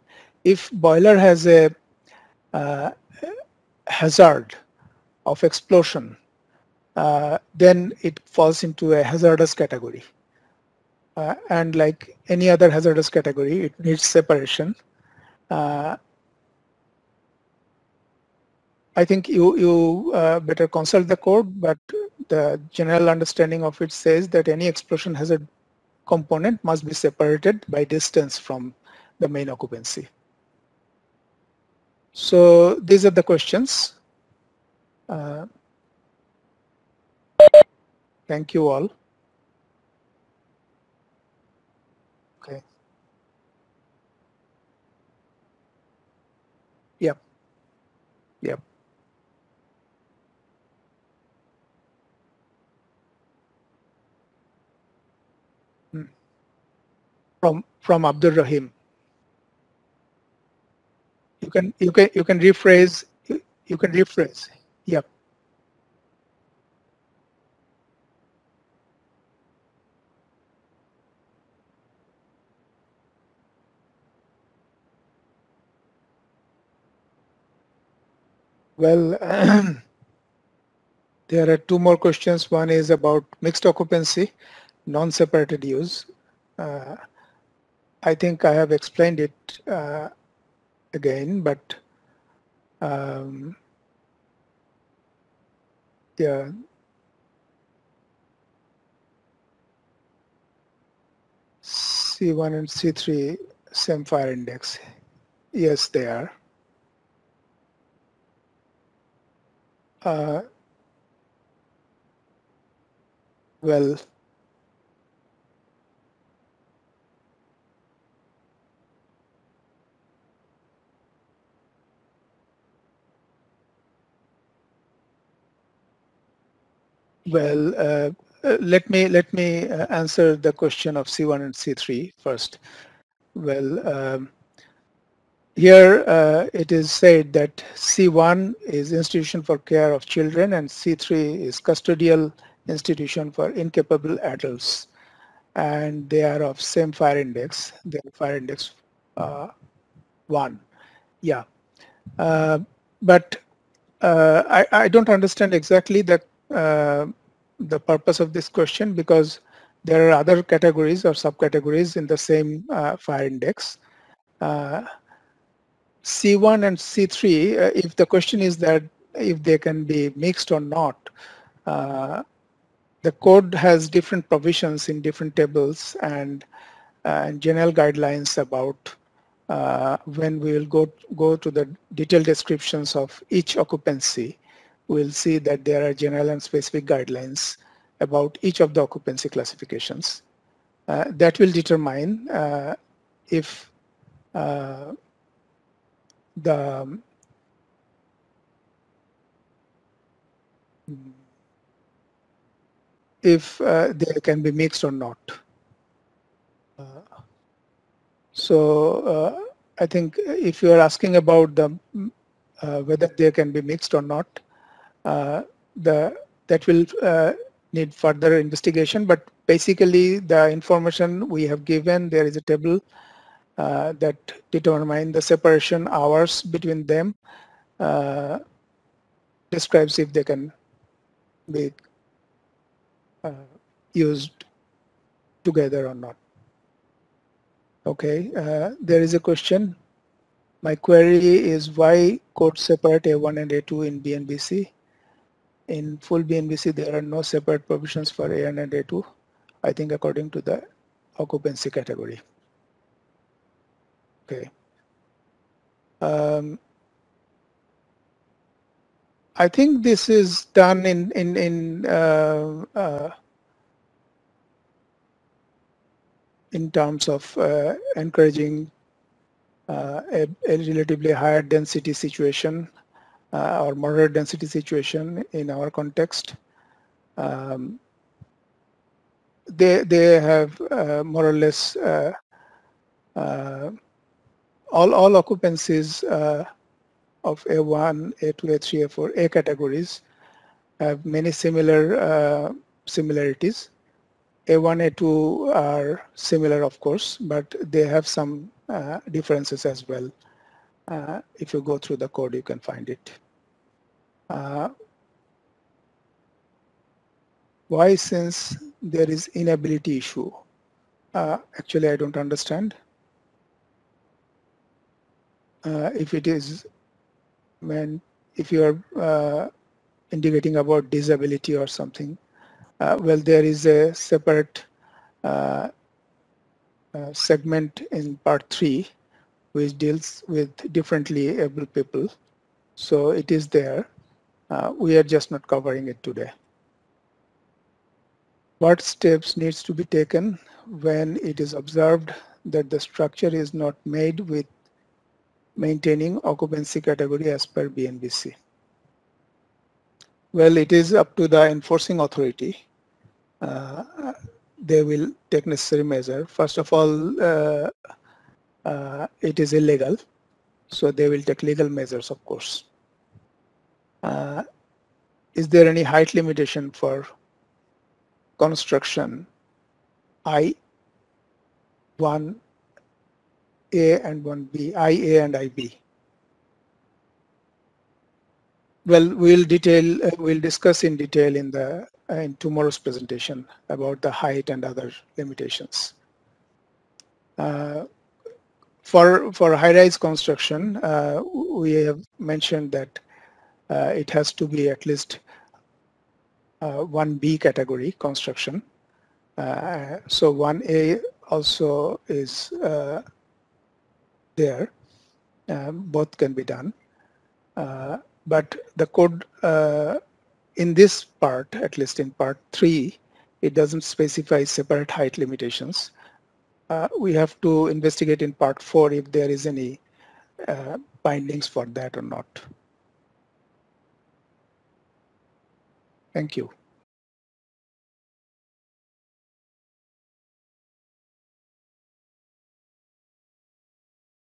If boiler has a hazard of explosion, then it falls into a hazardous category. And like any other hazardous category, it needs separation. I think you better consult the code, but the general understanding of it says that any explosion hazard component must be separated by distance from the main occupancy. So these are the questions. Thank you all. Okay. Yep. Yep. From Abdul Rahim. You can rephrase. You can rephrase. Yep. Well, there are 2 more questions. One is about mixed occupancy, non-separated use. I think I have explained it again, but yeah. C1 and C3, same fire index. Yes, they are. Well, let me answer the question of C1 and C3 first. Well, here it is said that C1 is institution for care of children and C3 is custodial institution for incapable adults, and they are of same fire index. They are fire index 1. Yeah, but I don't understand exactly the purpose of this question, because there are other categories or subcategories in the same fire index. C1 and C3, if the question is that if they can be mixed or not, the code has different provisions in different tables and general guidelines about when we will go to the detailed descriptions of each occupancy. We'll see that there are general and specific guidelines about each of the occupancy classifications. That will determine if the they can be mixed or not. So I think if you are asking about the whether they can be mixed or not, that will need further investigation. But basically, the information we have given, there is a table that determine the separation hours between them, describes if they can be used together or not. Okay, there is a question. My query is why code separate A1 and A2 in BNBC? In full BNBC, there are no separate provisions for A1 and A2, I think according to the occupancy category. Okay. I think this is done in terms of encouraging a relatively higher density situation or moderate density situation in our context. They have more or less all occupancies of A1, A2, A3, A4, A categories have many similar similarities. A1, A2 are similar, of course, but they have some differences as well. If you go through the code, you can find it. Why, since there is inability issue? Actually, I don't understand. If it is if you are indicating about disability or something, well, there is a separate segment in part 3 which deals with differently able people. So it is there. We are just not covering it today. What steps needs to be taken when it is observed that the structure is not made with maintaining occupancy category as per BNBC? Well, it is up to the enforcing authority. They will take necessary measure. First of all, it is illegal, so they will take legal measures, of course. Is there any height limitation for construction I1A and 1B, IA and IB? Well, we'll discuss in detail in tomorrow's presentation about the height and other limitations. For high-rise construction, we have mentioned that it has to be at least 1B category construction. So 1A also is there. Both can be done. But the code in this part, at least in part 3, it doesn't specify separate height limitations. We have to investigate in part 4 if there is any bindings for that or not. Thank you.